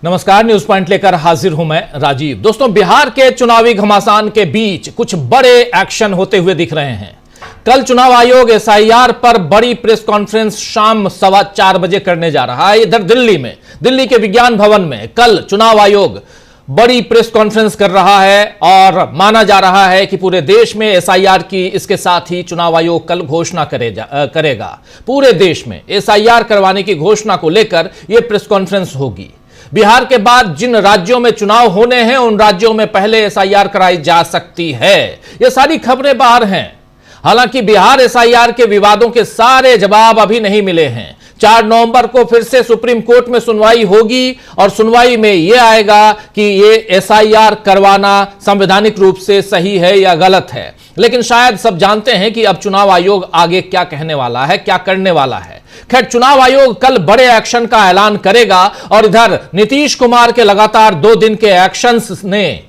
नमस्कार, news point लेकर हाजिर हूं मैं राजीव। दोस्तों, बिहार के चुनावी घमासान के बीच कुछ बड़े एक्शन होते हुए दिख रहे हैं। कल चुनाव आयोग एसआईआर पर बड़ी प्रेस कॉन्फ्रेंस शाम 4:15 बजे करने जा रहा है। इधर दिल्ली के विज्ञान भवन में कल चुनाव आयोग बड़ी प्रेस कॉन्फ्रेंस कर रहा है और माना जा रहा है कि पूरे देश में एसआईआर की इसके साथ ही चुनाव आयोग कल घोषणा करेगा। पूरे देश में एसआईआर करवाने की घोषणा को लेकर यह प्रेस कॉन्फ्रेंस होगी। बिहार के बाद जिन राज्यों में चुनाव होने हैं उन राज्यों में पहले एसआईआर कराई जा सकती है। ये सारी खबरें बाहर हैं। हालांकि बिहार एसआईआर के विवादों के सारे जवाब अभी नहीं मिले हैं। 4 नवंबर को फिर से सुप्रीम कोर्ट में सुनवाई होगी और सुनवाई में यह आएगा कि ये एसआईआर करवाना संवैधानिक रूप से सही है या गलत है। लेकिन शायद सब जानते हैं कि अब चुनाव आयोग आगे क्या कहने वाला है, क्या करने वाला है। खैर, चुनाव आयोग कल बड़े एक्शन का ऐलान करेगा और इधर नीतीश कुमार के लगातार 2 दिन के एक्शंस ने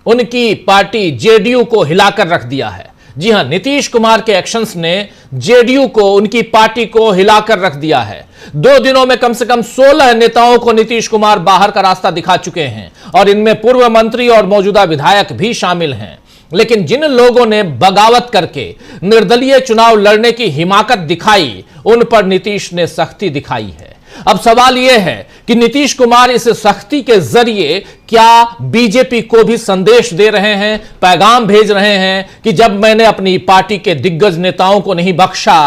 उनकी पार्टी जेडीयू को हिलाकर रख दिया है। जी हां, नीतीश कुमार के एक्शंस ने जेडीयू को, उनकी पार्टी को हिलाकर रख दिया है। 2 दिनों में कम से कम 16 नेताओं को नीतीश कुमार बाहर का रास्ता दिखा चुके हैं और इनमें पूर्व मंत्री और मौजूदा विधायक भी शामिल हैं। लेकिन जिन लोगों ने बगावत करके निर्दलीय चुनाव लड़ने की हिमाकत दिखाई, उन पर नीतीश ने सख्ती दिखाई है। अब सवाल यह है कि नीतीश कुमार इस सख्ती के जरिए क्या बीजेपी को भी संदेश दे रहे हैं, पैगाम भेज रहे हैं कि जब मैंने अपनी पार्टी के दिग्गज नेताओं को नहीं बख्शा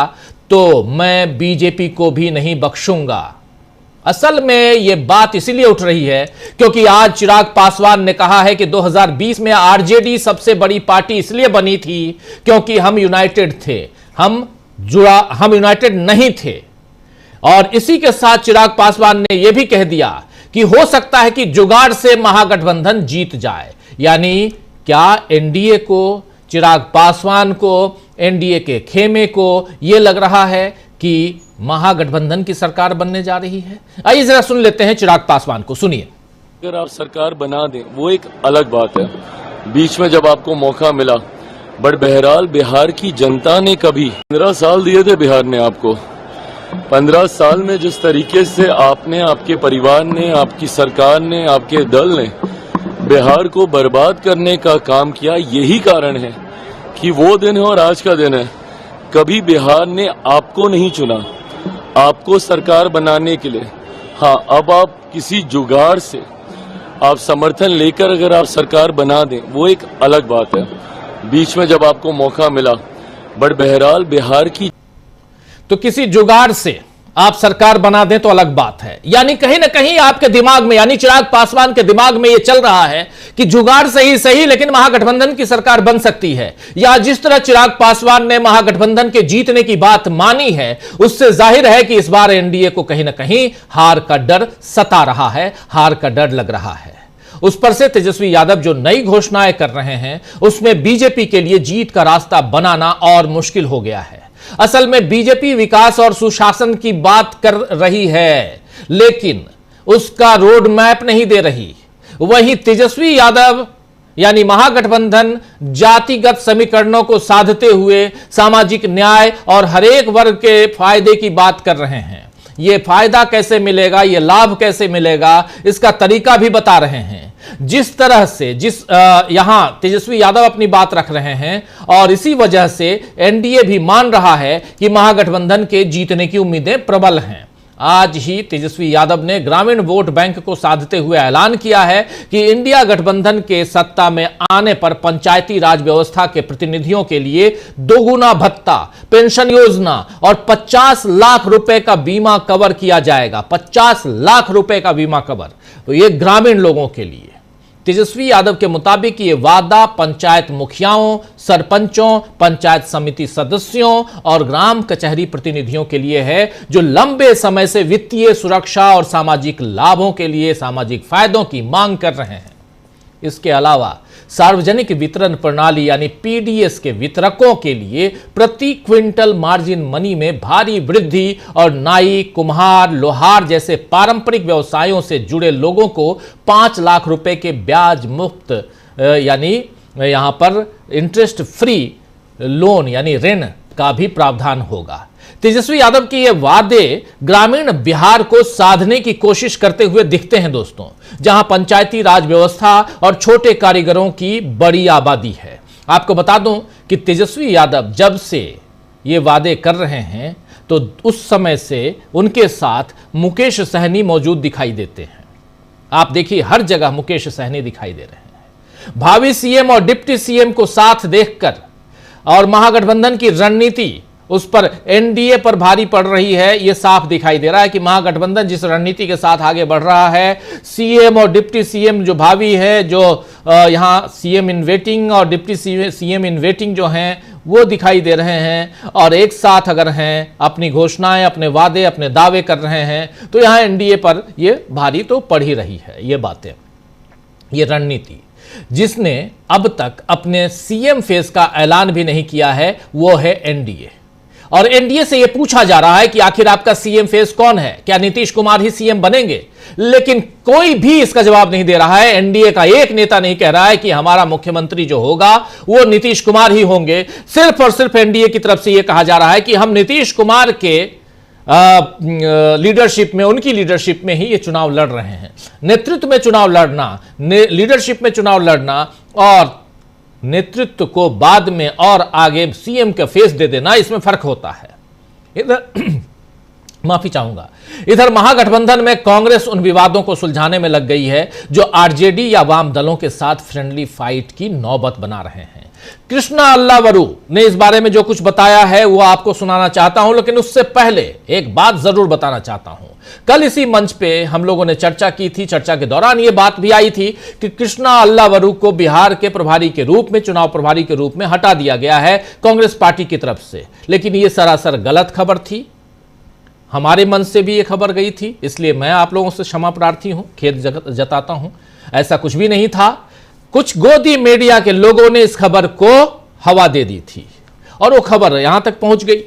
तो मैं बीजेपी को भी नहीं बख्शूंगा। असल में यह बात इसीलिए उठ रही है क्योंकि आज चिराग पासवान ने कहा है कि 2020 में आरजेडी सबसे बड़ी पार्टी इसलिए बनी थी क्योंकि हम यूनाइटेड थे, हम यूनाइटेड नहीं थे। और इसी के साथ चिराग पासवान ने यह भी कह दिया कि हो सकता है कि जुगाड़ से महागठबंधन जीत जाए। यानी क्या एनडीए को, चिराग पासवान को, एनडीए के खेमे को यह लग रहा है कि महागठबंधन की सरकार बनने जा रही है? आइए जरा सुन लेते हैं चिराग पासवान को। सुनिए। अगर आप सरकार बना दें वो एक अलग बात है, बीच में जब आपको मौका मिला, बट बहरहाल बिहार की जनता ने कभी 15 साल दिए थे बिहार ने आपको। 15 साल में जिस तरीके से आपने, आपके परिवार ने, आपकी सरकार ने, आपके दल ने बिहार को बर्बाद करने का काम किया, यही कारण है कि वो दिन है और आज का दिन है। कभी बिहार ने आपको नहीं चुना आपको सरकार बनाने के लिए। हाँ, अब आप किसी जुगाड़ से आप समर्थन लेकर अगर आप सरकार बना दें वो एक अलग बात है, बीच में जब आपको मौका मिला, बट बहरहाल बिहार की तो किसी जुगाड़ से आप सरकार बना दें तो अलग बात है। यानी कहीं ना कहीं आपके दिमाग में, यानी चिराग पासवान के दिमाग में यह चल रहा है कि जुगाड़ सही लेकिन महागठबंधन की सरकार बन सकती है। या जिस तरह चिराग पासवान ने महागठबंधन के जीतने की बात मानी है, उससे जाहिर है कि इस बार एनडीए को कहीं ना कहीं हार का डर सता रहा है, हार का डर लग रहा है। उस पर से तेजस्वी यादव जो नई घोषणाएं कर रहे हैं उसमें बीजेपी के लिए जीत का रास्ता बनाना और मुश्किल हो गया है। असल में बीजेपी विकास और सुशासन की बात कर रही है लेकिन उसका रोड मैप नहीं दे रही। वहीं तेजस्वी यादव यानी महागठबंधन जातिगत समीकरणों को साधते हुए सामाजिक न्याय और हरेक वर्ग के फायदे की बात कर रहे हैं। यह फायदा कैसे मिलेगा, यह लाभ कैसे मिलेगा, इसका तरीका भी बता रहे हैं। जिस तरह से यहां तेजस्वी यादव अपनी बात रख रहे हैं और इसी वजह से एनडीए भी मान रहा है कि महागठबंधन के जीतने की उम्मीदें प्रबल हैं। आज ही तेजस्वी यादव ने ग्रामीण वोट बैंक को साधते हुए ऐलान किया है कि इंडिया गठबंधन के सत्ता में आने पर पंचायती राज व्यवस्था के प्रतिनिधियों के लिए 2 गुना भत्ता, पेंशन योजना और 50 लाख रुपए का बीमा कवर किया जाएगा। 50 लाख रुपए का बीमा कवर, तो ये ग्रामीण लोगों के लिए। तेजस्वी यादव के मुताबिक ये वादा पंचायत मुखियाओं, सरपंचों, पंचायत समिति सदस्यों और ग्राम कचहरी प्रतिनिधियों के लिए है जो लंबे समय से वित्तीय सुरक्षा और सामाजिक लाभों के लिए, सामाजिक फायदों की मांग कर रहे हैं। इसके अलावा सार्वजनिक वितरण प्रणाली यानी पीडीएस के वितरकों के लिए प्रति क्विंटल मार्जिन मनी में भारी वृद्धि और नाई, कुम्हार, लोहार जैसे पारंपरिक व्यवसायों से जुड़े लोगों को 5 लाख रुपए के ब्याज मुक्त यानी यहां पर इंटरेस्ट फ्री लोन यानी ऋण का भी प्रावधान होगा। तेजस्वी यादव के ये वादे ग्रामीण बिहार को साधने की कोशिश करते हुए दिखते हैं दोस्तों, जहां पंचायती राज व्यवस्था और छोटे कारीगरों की बड़ी आबादी है। आपको बता दूं कि तेजस्वी यादव जब से ये वादे कर रहे हैं तो उस समय से उनके साथ मुकेश सहनी मौजूद दिखाई देते हैं। आप देखिए हर जगह मुकेश सहनी दिखाई दे रहे हैं। भावी सीएम और डिप्टी सीएम को साथ देखकर और महागठबंधन की रणनीति उस पर एनडीए पर भारी पड़ रही है। यह साफ दिखाई दे रहा है कि महागठबंधन जिस रणनीति के साथ आगे बढ़ रहा है, सीएम और डिप्टी सीएम जो भावी है, जो यहां सीएम इन वेटिंग और डिप्टी सीएम इन वेटिंग जो हैं वो दिखाई दे रहे हैं और एक साथ अगर हैं अपनी घोषणाएं, अपने वादे, अपने दावे कर रहे हैं तो यहां एनडीए पर यह भारी तो पड़ ही रही है। ये बातें, ये रणनीति जिसने अब तक अपने सीएम फेस का ऐलान भी नहीं किया है वो है एनडीए। और एनडीए से यह पूछा जा रहा है कि आखिर आपका सीएम फेस कौन है, क्या नीतीश कुमार ही सीएम बनेंगे? लेकिन कोई भी इसका जवाब नहीं दे रहा है। एनडीए का एक नेता नहीं कह रहा है कि हमारा मुख्यमंत्री जो होगा वो नीतीश कुमार ही होंगे। सिर्फ और सिर्फ एनडीए की तरफ से यह कहा जा रहा है कि हम नीतीश कुमार के लीडरशिप में, उनकी लीडरशिप में ही ये चुनाव लड़ रहे हैं। नेतृत्व में चुनाव लड़ना, लीडरशिप में चुनाव लड़ना और नेतृत्व को बाद में और आगे सीएम का फेस दे देना, इसमें फर्क होता है। इधर माफी चाहूंगा, इधर महागठबंधन में कांग्रेस उन विवादों को सुलझाने में लग गई है जो आरजेडी या वाम दलों के साथ फ्रेंडली फाइट की नौबत बना रहे हैं। कृष्णा अल्लावरू ने इस बारे में जो कुछ बताया है वो आपको सुनाना चाहता हूं, लेकिन उससे पहले एक बात जरूर बताना चाहता हूं। कल इसी मंच पे हम लोगों ने चर्चा की थी। चर्चा के दौरान यह बात भी आई थी कि कृष्णा अल्लावरू को बिहार के प्रभारी के रूप में, चुनाव प्रभारी के रूप में हटा दिया गया है कांग्रेस पार्टी की तरफ से। लेकिन यह सरासर गलत खबर थी। हमारे मन से भी यह खबर गई थी, इसलिए मैं आप लोगों से क्षमा प्रार्थी हूं, खेद जताता हूं। ऐसा कुछ भी नहीं था। कुछ गोदी मीडिया के लोगों ने इस खबर को हवा दे दी थी और वो खबर यहां तक पहुंच गई।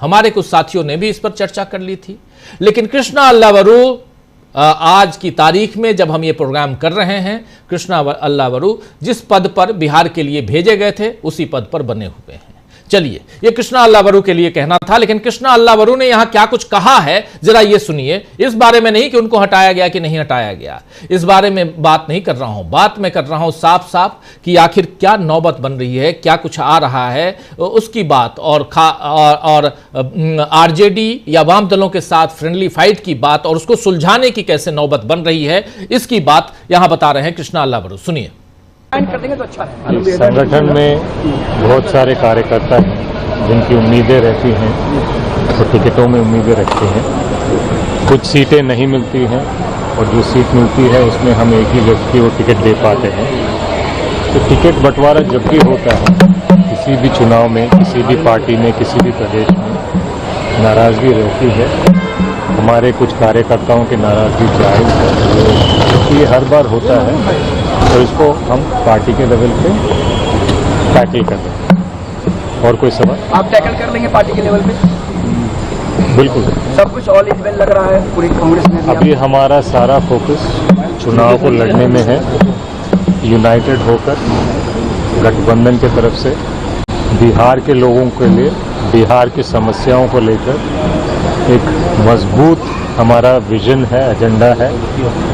हमारे कुछ साथियों ने भी इस पर चर्चा कर ली थी। लेकिन कृष्णा अल्लावरू आज की तारीख में जब हम ये प्रोग्राम कर रहे हैं, कृष्णा अल्लावरू जिस पद पर बिहार के लिए भेजे गए थे उसी पद पर बने हुए हैं। चलिए, ये कृष्णा अल्लावरू के लिए कहना था, लेकिन कृष्णा अल्लावरू ने यहां क्या कुछ कहा है जरा ये सुनिए। इस बारे में नहीं कि उनको हटाया गया कि नहीं हटाया गया, इस बारे में बात नहीं कर रहा हूं। बात मैं कर रहा हूं साफ साफ कि आखिर क्या नौबत बन रही है, क्या कुछ आ रहा है उसकी बात, और आरजेडी या वाम दलों के साथ फ्रेंडली फाइट की बात और उसको सुलझाने की कैसे नौबत बन रही है, इसकी बात यहां बता रहे हैं कृष्णा अल्लावरू। सुनिए। इस संगठन में बहुत सारे कार्यकर्ता हैं जिनकी उम्मीदें रहती हैं, तो टिकटों में उम्मीदें रखते हैं। कुछ सीटें नहीं मिलती हैं और जो सीट मिलती है उसमें हम एक ही व्यक्ति को टिकट दे पाते हैं। तो टिकट बंटवारा जब भी होता है किसी भी चुनाव में, किसी भी पार्टी में, किसी भी प्रदेश में, नाराज़गी रहती है। हमारे कुछ कार्यकर्ताओं की नाराज़गी जायज़ है, तो ये हर बार होता है। तो इसको हम पार्टी के लेवल पे टैकल कर दें। और कोई सवाल? आप टैकल कर लेंगे पार्टी के लेवल पे? बिल्कुल। सब कुछ ऑल इज वेल लग रहा है पूरी कांग्रेस में। अभी हमारा सारा फोकस चुनाव को लड़ने में है। यूनाइटेड होकर गठबंधन की तरफ से बिहार के लोगों के लिए, बिहार की समस्याओं को लेकर एक मजबूत हमारा विजन है, एजेंडा है।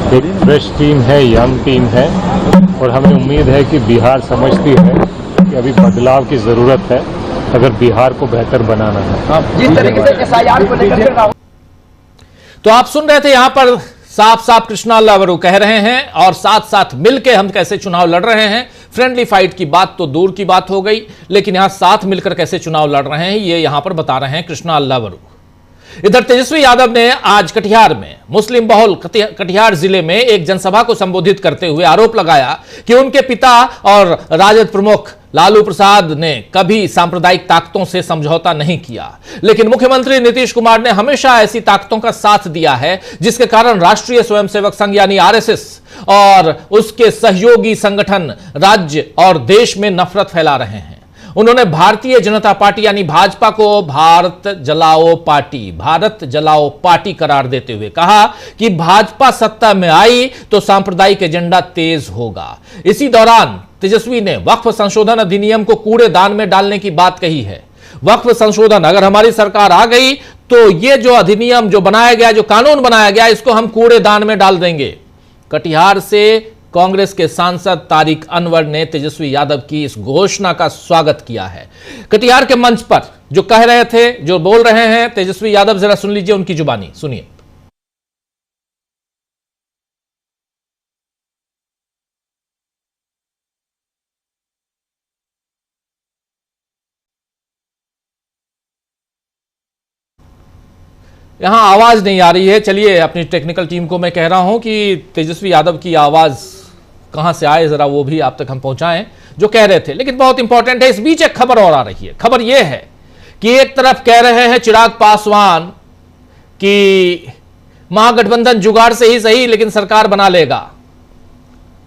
एक फ्रेश टीम है, यंग टीम है और हमें उम्मीद है कि बिहार समझती है कि अभी बदलाव की ज़रूरत है अगर बिहार को बेहतर बनाना है। जिस तरीके से एसआईआर को लेकर तो आप सुन रहे थे, यहां पर साफ साफ कृष्णा अल्लावरू कह रहे हैं और साथ साथ मिलकर हम कैसे चुनाव लड़ रहे हैं। फ्रेंडली फाइट की बात तो दूर की बात हो गई, लेकिन यहां साथ मिलकर कैसे चुनाव लड़ रहे हैं ये यहां पर बता रहे हैं कृष्णा अल्लावरू। इधर तेजस्वी यादव ने आज कटिहार में, मुस्लिम बहुल कटिहार जिले में एक जनसभा को संबोधित करते हुए आरोप लगाया कि उनके पिता और राजद प्रमुख लालू प्रसाद ने कभी सांप्रदायिक ताकतों से समझौता नहीं किया, लेकिन मुख्यमंत्री नीतीश कुमार ने हमेशा ऐसी ताकतों का साथ दिया है जिसके कारण राष्ट्रीय स्वयंसेवक संघ यानी आरएसएस और उसके सहयोगी संगठन राज्य और देश में नफरत फैला रहे हैं। उन्होंने भारतीय जनता पार्टी यानी भाजपा को भारत जलाओ पार्टी करार देते हुए कहा कि भाजपा सत्ता में आई तो सांप्रदायिक एजेंडा तेज होगा। इसी दौरान तेजस्वी ने वक्फ संशोधन अधिनियम को कूड़ेदान में डालने की बात कही है। वक्फ संशोधन, अगर हमारी सरकार आ गई तो ये जो अधिनियम जो बनाया गया, जो कानून बनाया गया, इसको हम कूड़ेदान में डाल देंगे। कटिहार से कांग्रेस के सांसद तारिक अनवर ने तेजस्वी यादव की इस घोषणा का स्वागत किया है। कटिहार के मंच पर जो कह रहे थे, जो बोल रहे हैं तेजस्वी यादव, जरा सुन लीजिए उनकी जुबानी, सुनिए। यहां आवाज नहीं आ रही है, चलिए अपनी टेक्निकल टीम को मैं कह रहा हूं कि तेजस्वी यादव की आवाज कहां से आए, जरा वो भी आप तक हम पहुंचाएं जो कह रहे थे। लेकिन बहुत इंपॉर्टेंट है, इस बीच एक खबर और आ रही है। खबर यह है कि एक तरफ कह रहे हैं चिराग पासवान कि महागठबंधन जुगाड़ से ही सही लेकिन सरकार बना लेगा,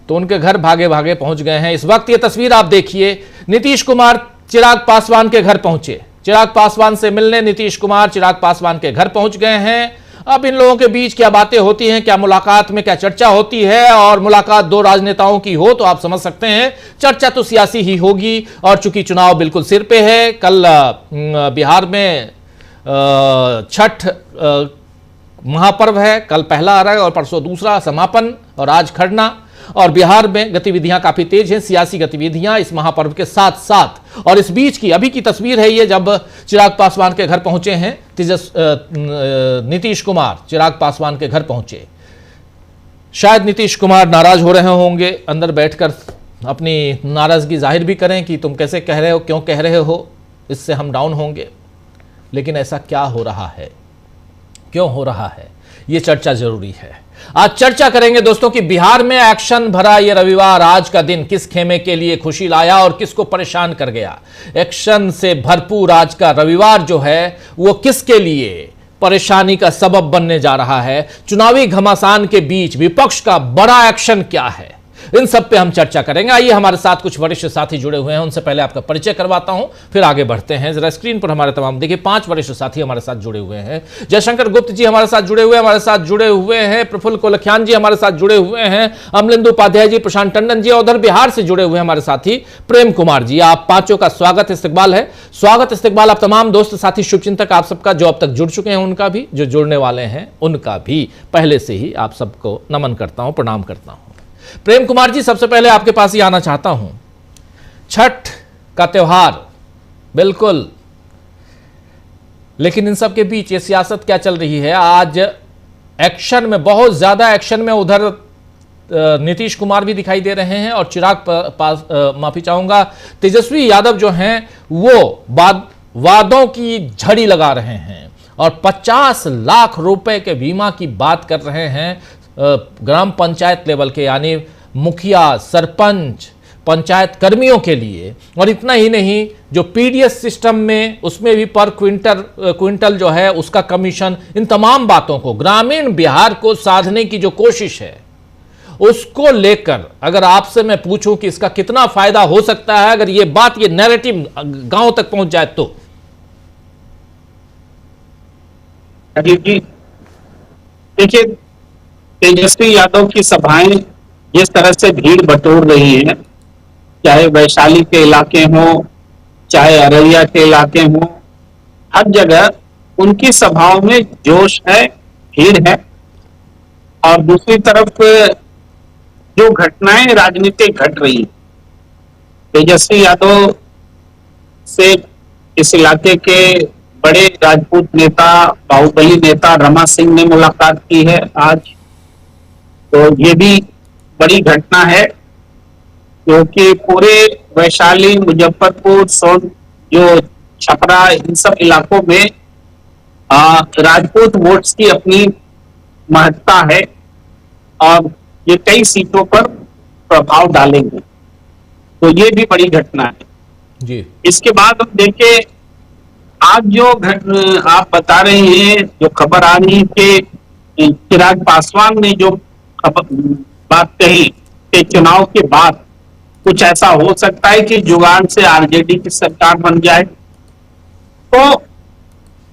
तो उनके घर भागे भागे पहुंच गए हैं। इस वक्त ये तस्वीर आप देखिए, नीतीश कुमार चिराग पासवान के घर पहुंचे, चिराग पासवान से मिलने नीतीश कुमार चिराग पासवान के घर पहुंच गए हैं। अब इन लोगों के बीच क्या बातें होती हैं, क्या मुलाकात में क्या चर्चा होती है, और मुलाकात दो राजनेताओं की हो तो आप समझ सकते हैं चर्चा तो सियासी ही होगी। और चूंकि चुनाव बिल्कुल सिर पे है, कल बिहार में छठ महापर्व है, कल पहला अर्घ और परसों दूसरा समापन, और आज खरना, और बिहार में गतिविधियां काफी तेज हैं, सियासी गतिविधियां इस महापर्व के साथ साथ। और इस बीच की अभी की तस्वीर है ये, जब चिराग पासवान के घर पहुंचे हैं नीतीश कुमार चिराग पासवान के घर पहुंचे। शायद नीतीश कुमार नाराज हो रहे होंगे, अंदर बैठकर अपनी नाराजगी जाहिर भी करें कि तुम कैसे कह रहे हो, क्यों कह रहे हो, इससे हम डाउन होंगे। लेकिन ऐसा क्या हो रहा है, क्यों हो रहा है, ये चर्चा जरूरी है। आज चर्चा करेंगे दोस्तों कि बिहार में एक्शन भरा ये रविवार, आज का दिन किस खेमे के लिए खुशी लाया और किसको परेशान कर गया। एक्शन से भरपूर आज का रविवार जो है वो किसके लिए परेशानी का सबब बनने जा रहा है। चुनावी घमासान के बीच विपक्ष का बड़ा एक्शन क्या है, इन सब पे हम चर्चा करेंगे। आइए, हमारे साथ कुछ वरिष्ठ साथी जुड़े हुए हैं, उनसे पहले आपका परिचय करवाता हूं, फिर आगे बढ़ते हैं। जरा स्क्रीन पर हमारे तमाम देखिए 5 वरिष्ठ साथी हमारे साथ जुड़े हुए हैं। जयशंकर गुप्त जी हमारे साथ जुड़े हुए हैं, हमारे साथ जुड़े हुए हैं प्रफुल्ल कोलखियान जी हमारे साथ जुड़े हुए हैं, अमलेंदु उपाध्याय जी, प्रशांत टंडन जी, और उधर बिहार से जुड़े हुए हैं हमारे साथी प्रेम कुमार जी। आप पांचों का स्वागत इस्तकबाल है, स्वागत इस्तकबाल आप तमाम दोस्त साथी शुभचिंतक आप सबका, जो अब तक जुड़ चुके हैं उनका भी, जो जुड़ने वाले हैं उनका भी पहले से ही आप सबको नमन करता हूं, प्रणाम करता हूं। प्रेम कुमार जी, सबसे पहले आपके पास ही आना चाहता हूं। छठ का त्योहार बिल्कुल, लेकिन इन सब के बीच ये सियासत क्या चल रही है। आज एक्शन में, बहुत ज्यादा एक्शन में उधर नीतीश कुमार भी दिखाई दे रहे हैं, और चिराग माफी चाहूंगा तेजस्वी यादव जो हैं वो वादों की झड़ी लगा रहे हैं और 50 लाख रुपए के बीमा की बात कर रहे हैं ग्राम पंचायत लेवल के, यानी मुखिया, सरपंच, पंचायत कर्मियों के लिए। और इतना ही नहीं, जो पीडीएस सिस्टम में उसमें भी पर क्विंटल जो है उसका कमीशन, इन तमाम बातों को, ग्रामीण बिहार को साधने की जो कोशिश है उसको लेकर अगर आपसे मैं पूछूं कि इसका कितना फायदा हो सकता है, अगर ये बात, ये नैरेटिव गांव तक पहुंच जाए तो। देखिए, तेजस्वी यादव की सभाएं जिस तरह से भीड़ बटोर रही हैं, चाहे वैशाली के इलाके हों, चाहे अररिया के इलाके हों, हर जगह उनकी सभाओं में जोश है, भीड़ है। और दूसरी तरफ जो घटनाएं राजनीतिक घट रही, तेजस्वी यादव से इस इलाके के बड़े राजपूत नेता, बाहुबली नेता रमा सिंह ने मुलाकात की है आज, तो ये भी बड़ी घटना है, क्योंकि पूरे वैशाली, मुजफ्फरपुर, सोन, जो छपरा, इन सब इलाकों में राजपूत वोट्स की अपनी महत्ता है और ये कई सीटों पर प्रभाव डालेंगे, तो ये भी बड़ी घटना है जी। इसके बाद हम देखें, आज जो आप बता रहे हैं, जो खबर आ रही है कि चिराग पासवान ने जो बात कही कि चुनाव के बाद कुछ ऐसा हो सकता है कि जुगाड़ से आरजेडी की सरकार बन जाए, तो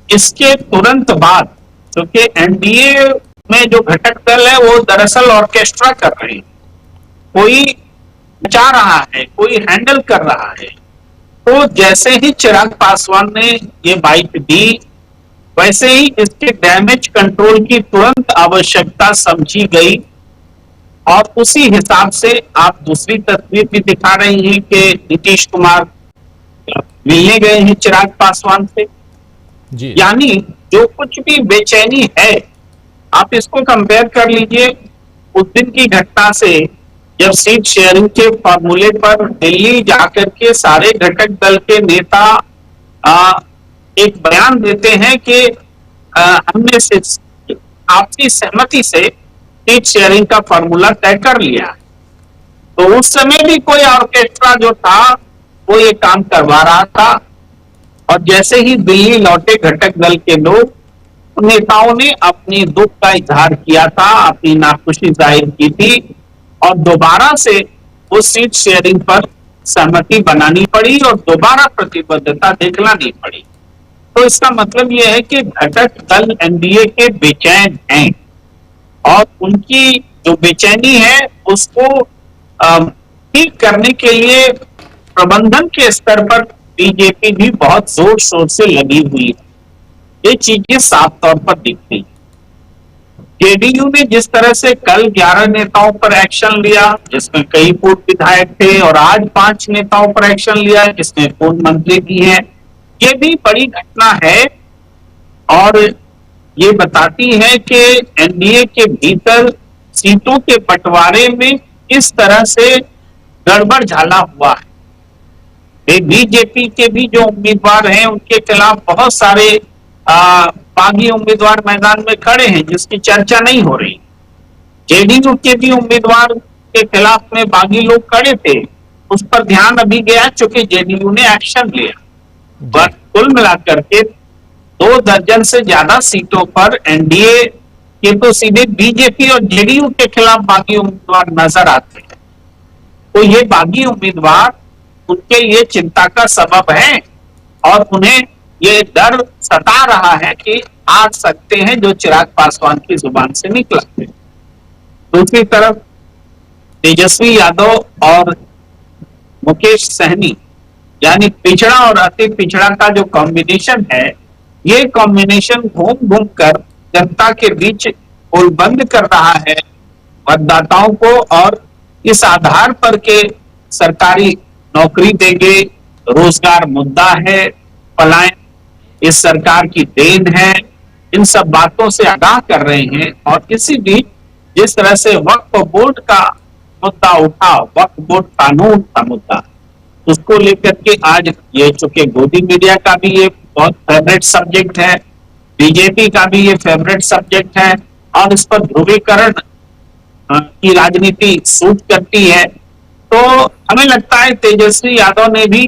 इसके तुरंत बाद, क्योंकि एनडीए में जो घटक दल है वो दरअसल ऑर्केस्ट्रा कर रहे हैं, कोई बचा रहा है, कोई हैंडल कर रहा है, तो जैसे ही चिराग पासवान ने ये बाइट दी, वैसे ही इसके डैमेज कंट्रोल की तुरंत आवश्यकता समझी गई और उसी हिसाब से आप दूसरी तस्वीर भी दिखा रही हैं कि नीतीश कुमार मिलने गए हैं चिराग पासवान से। जी यानी जो कुछ भी बेचैनी है, आप इसको कंपेयर कर लीजिए उस दिन की घटना से, जब सीट शेयरिंग के फॉर्मूले पर दिल्ली जाकर के सारे घटक दल के नेता एक बयान देते हैं कि हमने आपसी सहमति से सीट शेयरिंग का फॉर्मूला तय कर लिया। तो उस समय भी कोई ऑर्केस्ट्रा जो था वो ये काम करवा रहा था, और जैसे ही दिल्ली लौटे घटक दल के लोग, नेताओं ने अपनी दुख का इजहार किया था, अपनी नाखुशी जाहिर की थी, और दोबारा से वो सीट शेयरिंग पर सहमति बनानी पड़ी और दोबारा प्रतिबद्धता दिखलानी पड़ी। तो इसका मतलब यह है कि घटक दल एनडीए के बेचैन हैं, और उनकी जो बेचैनी है उसको ठीक करने के लिए प्रबंधन के स्तर पर बीजेपी भी बहुत जोर शोर से लगी हुई है। ये चीजें साफ तौर पर दिखती हैं। जेडीयू ने जिस तरह से कल 11 नेताओं पर एक्शन लिया, जिसमें कई पूर्व विधायक थे, और आज 5 नेताओं पर एक्शन लिया जिसमें पूर्व मंत्री भी हैं, ये भी बड़ी घटना है और ये बताती है कि एनडीए के भीतर सीटों के बंटवारे में किस तरह से गड़बड़ झाला हुआ है। बीजेपी के भी जो उम्मीदवार हैं उनके खिलाफ बहुत सारे बागी उम्मीदवार मैदान में खड़े हैं जिसकी चर्चा नहीं हो रही। जेडीयू के भी उम्मीदवार के खिलाफ में बागी लोग खड़े थे, उस पर ध्यान अभी गया चूंकि जेडीयू ने एक्शन लिया। पर कुल मिलाकर के 2 दर्जन से ज्यादा सीटों पर एनडीए के तो सीधे बीजेपी और जेडीयू के खिलाफ बागी उम्मीदवार नजर आते हैं। तो ये बागी उम्मीदवार उनके लिए चिंता का सबब है और उन्हें ये डर सता रहा है कि आ सकते हैं जो चिराग पासवान की जुबान से निकला है। दूसरी तरफ तेजस्वी यादव और मुकेश सहनी यानी पिछड़ा और अति पिछड़ा का जो कॉम्बिनेशन है, ये कॉम्बिनेशन घूम घूम कर जनता के बीच पुल बंद कर रहा है मतदाताओं को, और इस आधार पर के सरकारी नौकरी देंगे, रोजगार मुद्दा है, पलायन इस सरकार की देन है, इन सब बातों से आगाह कर रहे हैं। और इसी बीच जिस तरह से वक्फ बोर्ड का मुद्दा उठा, वक्फ बोर्ड कानून का मुद्दा, उसको लेकर के आज ये चूंकि गोदी मीडिया का भी ये बहुत फेवरेट सब्जेक्ट है, बीजेपी का भी ये फेवरेट सब्जेक्ट है, और इस पर ध्रुवीकरण की राजनीति सूट करती है। तो हमें लगता है तेजस्वी यादव ने भी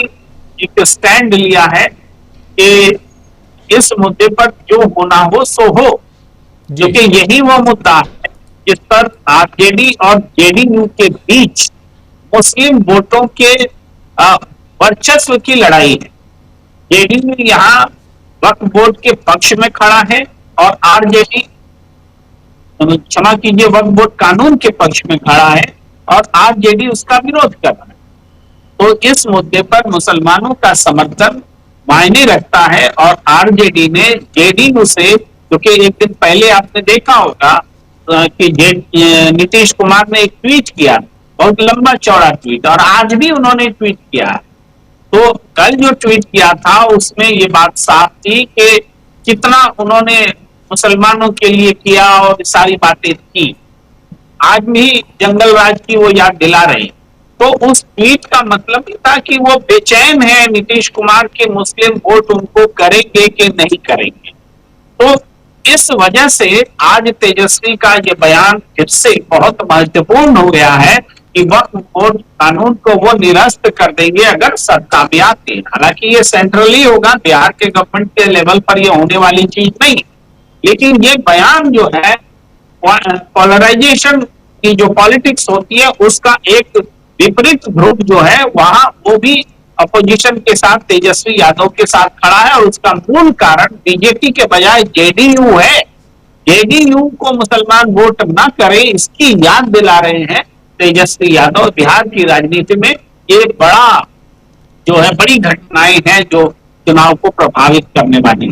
एक स्टैंड लिया है कि इस मुद्दे पर जो होना हो सो हो, क्योंकि यही वो मुद्दा है जिस पर आरजेडी और जेडीयू के बीच मुस्लिम वोटों के वर्चस्व की लड़ाई है। जेडीयू यहाँ वक्फ बोर्ड के पक्ष में खड़ा है और आरजेडी, क्षमा कीजिए, वक्फ बोर्ड कानून के पक्ष में खड़ा है और आरजेडी उसका विरोध कर रहा है। तो इस मुद्दे पर मुसलमानों का समर्थन मायने रखता है, और आरजेडी ने जेडीयू से, क्योंकि एक दिन पहले आपने देखा होगा कि नीतीश कुमार ने एक ट्वीट किया, बहुत लंबा चौड़ा ट्वीट, और आज भी उन्होंने ट्वीट किया। तो कल जो ट्वीट किया था उसमें ये बात साफ थी कि कितना उन्होंने मुसलमानों के लिए किया और सारी बातें थी। आज भी जंगल राज की वो याद दिला रहे हैं। तो उस ट्वीट का मतलब ये था कि वो बेचैन है नीतीश कुमार के मुस्लिम वोट उनको करेंगे कि नहीं करेंगे। तो इस वजह से आज तेजस्वी का ये बयान फिर से बहुत महत्वपूर्ण हो गया है कि वक्फ बोर्ड कानून को वो निरस्त कर देंगे अगर सत्ता में आती है। हालांकि ये सेंट्रली होगा, बिहार के गवर्नमेंट के लेवल पर ये होने वाली चीज नहीं, लेकिन ये बयान जो है पोलराइजेशन की जो पॉलिटिक्स होती है उसका एक विपरीत ग्रुप जो है वहां वो भी अपोजिशन के साथ तेजस्वी यादव के साथ खड़ा है, और उसका मूल कारण बीजेपी के बजाय जेडीयू है। जेडीयू को मुसलमान वोट ना करे इसकी याद दिला रहे हैं तेजस्वी यादव। बिहार की राजनीति में ये बड़ा जो है बड़ी घटनाएं हैं जो चुनाव को प्रभावित करने वाली।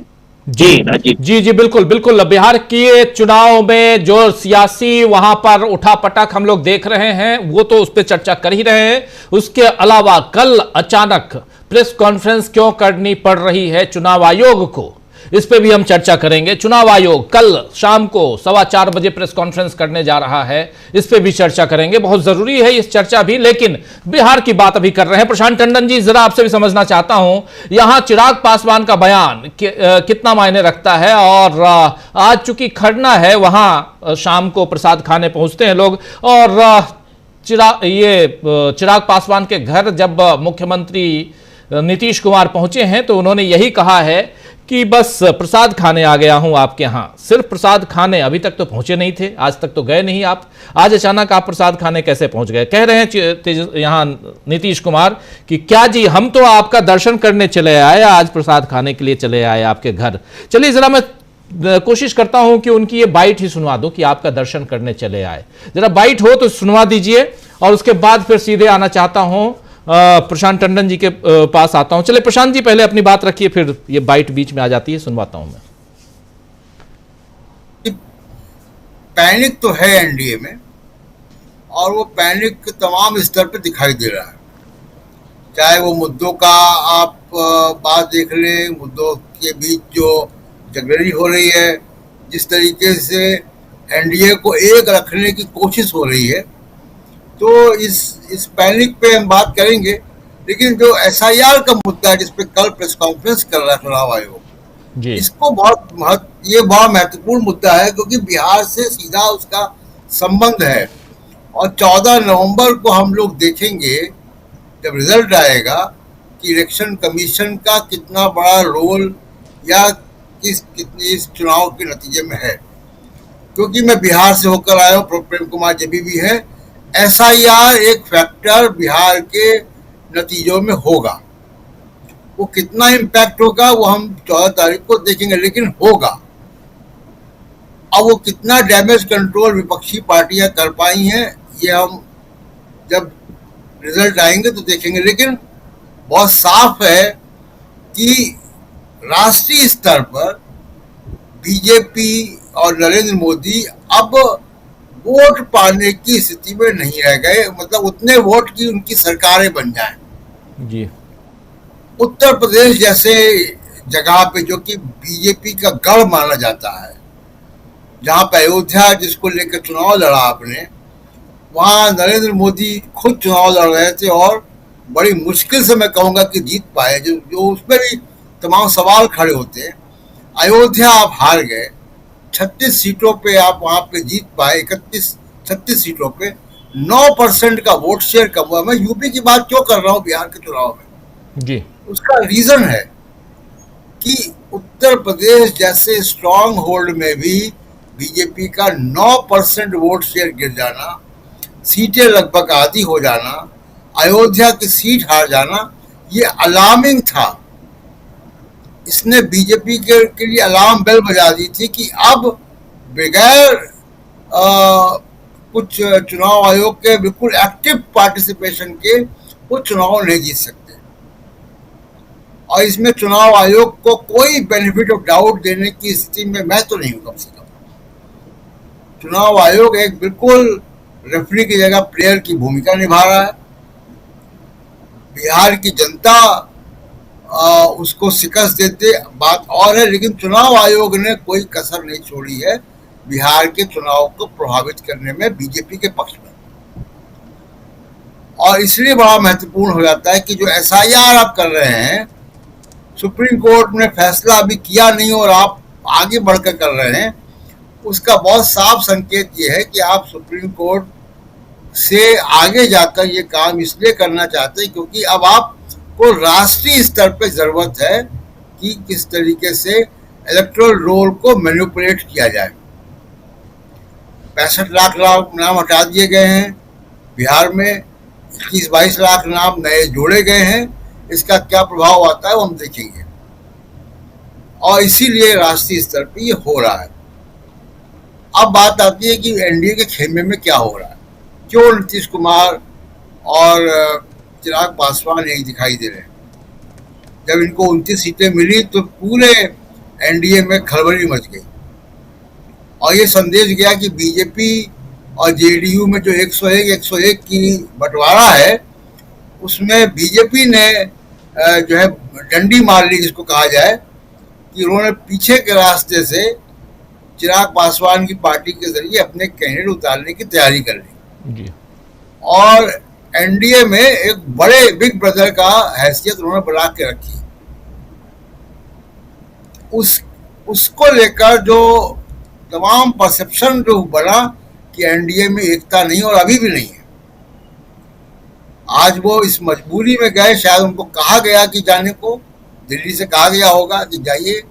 जी राजीव जी जी बिल्कुल बिल्कुल। बिहार के चुनाव में जो सियासी वहां पर उठापटक हम लोग देख रहे हैं वो तो उस पर चर्चा कर ही रहे हैं। उसके अलावा कल अचानक प्रेस कॉन्फ्रेंस क्यों करनी पड़ रही है चुनाव आयोग को, इस पे भी हम चर्चा करेंगे। चुनाव आयोग कल शाम को 4:15 बजे प्रेस कॉन्फ्रेंस करने जा रहा है, इस पे भी चर्चा करेंगे। बहुत जरूरी है इस चर्चा भी, लेकिन बिहार की बात अभी कर रहे हैं। प्रशांत टंडन जी, जरा आपसे भी समझना चाहता हूं, यहां चिराग पासवान का बयान कितना मायने रखता है, और आज चूंकि खरना है वहां शाम को प्रसाद खाने पहुंचते हैं लोग, और चिराग पासवान के घर जब मुख्यमंत्री नीतीश कुमार पहुंचे हैं तो उन्होंने यही कहा है कि बस प्रसाद खाने आ गया हूं आपके यहां। सिर्फ प्रसाद खाने, अभी तक तो पहुंचे नहीं थे, आज तक तो गए नहीं आप, आज अचानक आप प्रसाद खाने कैसे पहुंच गए? कह रहे हैं यहां नीतीश कुमार कि क्या जी हम तो आपका दर्शन करने चले आए, आज प्रसाद खाने के लिए चले आए आपके घर। चलिए जरा मैं कोशिश करता हूं कि उनकी ये बाइट ही सुनवा दो कि आपका दर्शन करने चले आए। जरा बाइट हो तो सुनवा दीजिए, और उसके बाद फिर सीधे आना चाहता हूं प्रशांत टंडन जी के पास आता हूं। चलिए प्रशांत जी पहले अपनी बात रखिए, फिर ये बाइट बीच में आ जाती है, सुनवाता हूं मैं। पैनिक तो है एनडीए में, और वो पैनिक तमाम स्तर पर दिखाई दे रहा है। चाहे वो मुद्दों का आप बात देख लें, मुद्दों के बीच जो झगड़े हो रही है, जिस तरीके से एनडीए को एक रखने की कोशिश हो रही है, तो इस पैनिक पे हम बात करेंगे। लेकिन जो एसआईआर का मुद्दा है, जिस पे कल प्रेस कॉन्फ्रेंस कर रहा है चुनाव आयोग, इसको ये बहुत महत्वपूर्ण मुद्दा है, क्योंकि बिहार से सीधा उसका संबंध है। और 14 नवंबर को हम लोग देखेंगे जब रिजल्ट आएगा कि इलेक्शन कमीशन का कितना बड़ा रोल या कितनी इस चुनाव के नतीजे में है। क्योंकि मैं बिहार से होकर आया हूँ, प्रेम कुमार जब भी है, एसआईआर एक फैक्टर बिहार के नतीजों में होगा। वो कितना इम्पैक्ट होगा वो हम 14 तारीख को देखेंगे, लेकिन होगा। अब वो कितना डैमेज कंट्रोल विपक्षी पार्टियां कर पाई हैं, ये हम जब रिजल्ट आएंगे तो देखेंगे। लेकिन बहुत साफ है कि राष्ट्रीय स्तर पर बीजेपी और नरेंद्र मोदी अब वोट पाने की स्थिति में नहीं रह गए, मतलब उतने वोट की उनकी सरकारें बन जाएं। जी। उत्तर प्रदेश जैसे जगह पे, जो कि बीजेपी का गढ़ माना जाता है, जहां पर अयोध्या जिसको लेकर चुनाव लड़ा आपने, वहां नरेंद्र मोदी खुद चुनाव लड़ रहे थे और बड़ी मुश्किल से मैं कहूंगा कि जीत पाए, जो उसमें भी तमाम सवाल खड़े होते हैं। अयोध्या आप हार गए, 36 सीटों पे आप वहां पे जीत पाए, 36 सीटों पे 9% का वोट शेयर कम हुआ। मैं यूपी की बात क्यों कर रहा हूँ बिहार के चुनाव में जी, उसका रीजन है कि उत्तर प्रदेश जैसे स्ट्रांग होल्ड में भी बीजेपी का 9% वोट शेयर गिर जाना, सीटें लगभग आधी हो जाना, अयोध्या की सीट हार जाना, ये अलार्मिंग था। इसने बीजेपी के लिए अलार्म बेल बजा दी थी कि अब बगैर कुछ चुनाव आयोग के बिल्कुल एक्टिव पार्टिसिपेशन के वो चुनाव नहीं जीत सकते। और इसमें चुनाव आयोग को कोई बेनिफिट ऑफ डाउट देने की स्थिति में मैं तो नहीं हूं। कम से कम चुनाव आयोग एक बिल्कुल रेफरी की जगह प्लेयर की भूमिका निभा रहा है। बिहार की जनता उसको शिकस्त देते बात और है, लेकिन चुनाव आयोग ने कोई कसर नहीं छोड़ी है बिहार के चुनाव को प्रभावित करने में बीजेपी के पक्ष में। और इसलिए बड़ा महत्वपूर्ण हो जाता है कि जो एसआईआर आप कर रहे हैं, सुप्रीम कोर्ट ने फैसला अभी किया नहीं और आप आगे बढ़कर कर रहे हैं, उसका बहुत साफ संकेत ये है कि आप सुप्रीम कोर्ट से आगे जाकर ये काम इसलिए करना चाहते हैं क्योंकि अब आपको राष्ट्रीय स्तर पे जरूरत है कि किस तरीके से इलेक्टोरल रोल को मैनिपुलेट किया जाए। 65 लाख नाम हटा दिए गए हैं बिहार में, 21-22 लाख नाम नए जोड़े गए हैं। इसका क्या प्रभाव आता है वो हम देखेंगे, और इसीलिए राष्ट्रीय स्तर पे ये हो रहा है। अब बात आती है कि एनडीए के खेमे में क्या हो रहा है, क्यों नीतीश कुमार और चिराग पासवान यही दिखाई दे रहे हैं। जब इनको 29 सीटें मिली तो पूरे एनडीए में खलबली मच गई और ये संदेश गया कि बीजेपी और जेडीयू में जो 101 की बंटवारा है उसमें बीजेपी ने जो है डंडी मार ली, जिसको कहा जाए कि उन्होंने पीछे के रास्ते से चिराग पासवान की पार्टी के जरिए अपने कैंडिडेट उतारने की तैयारी कर ली जी। और एनडीए में एक बड़े बिग ब्रदर का हैसियत उन्होंने बना के रखी। उसको लेकर जो तमाम परसेप्शन जो बना कि एनडीए में एकता नहीं, और अभी भी नहीं है। आज वो इस मजबूरी में गए, शायद उनको कहा गया कि जाने को, दिल्ली से कहा गया होगा कि जाइए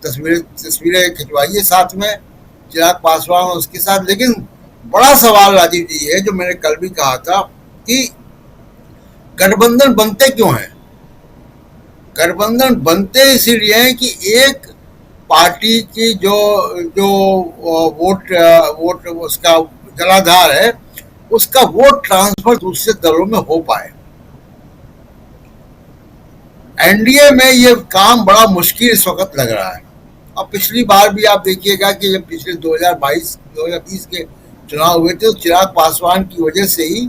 तस्वीरें खिंचवाइए साथ में चिराग पासवान और उसके साथ। लेकिन बड़ा सवाल राजीव जी है, जो मैंने कल भी कहा था, कि गठबंधन बनते क्यों हैं? गठबंधन बनते इसीलिए हैं कि एक पार्टी की जो वोट उसका जनाधार है, उसका वोट ट्रांसफर दूसरे दलों में हो पाए। एनडीए में ये काम बड़ा मुश्किल इस वक्त लग रहा है। और पिछली बार भी आप देखिएगा कि जब पिछले 2020 के चुनाव हुए थे तो चिराग पासवान की वजह से ही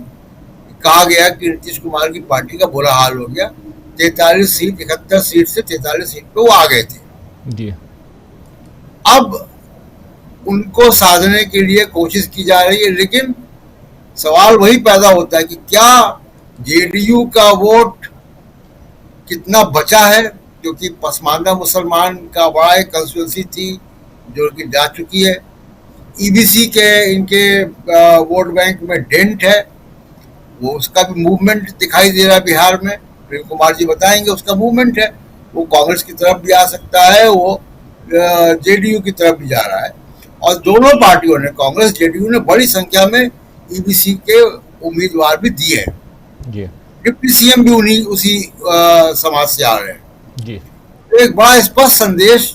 कहा गया कि नीतीश कुमार की पार्टी का बुरा हाल हो गया। 71 सीट से 43 सीट पे वो आ गए थे जी। अब उनको साधने के लिए कोशिश की जा रही है, लेकिन सवाल वही पैदा होता है कि क्या जेडीयू का वोट कितना बचा है, क्योंकि पसमानदा मुसलमान का बड़ा एक कंस्टिट्यूंसी थी जो कि जा चुकी है। ईबीसी के इनके वोट बैंक में डेंट है, वो उसका भी मूवमेंट दिखाई दे रहा है बिहार में। प्रेम कुमार जी बताएंगे, उसका मूवमेंट है, वो कांग्रेस की तरफ भी आ सकता है, वो जेडीयू की तरफ भी जा रहा है। और दोनों पार्टियों ने, कांग्रेस जेडीयू ने, बड़ी संख्या में ईबीसी के उम्मीदवार भी दिए हैं। डिप्टी सीएम भी उसी समाज से आ रहे हैं जी। तो एक बड़ा स्पष्ट संदेश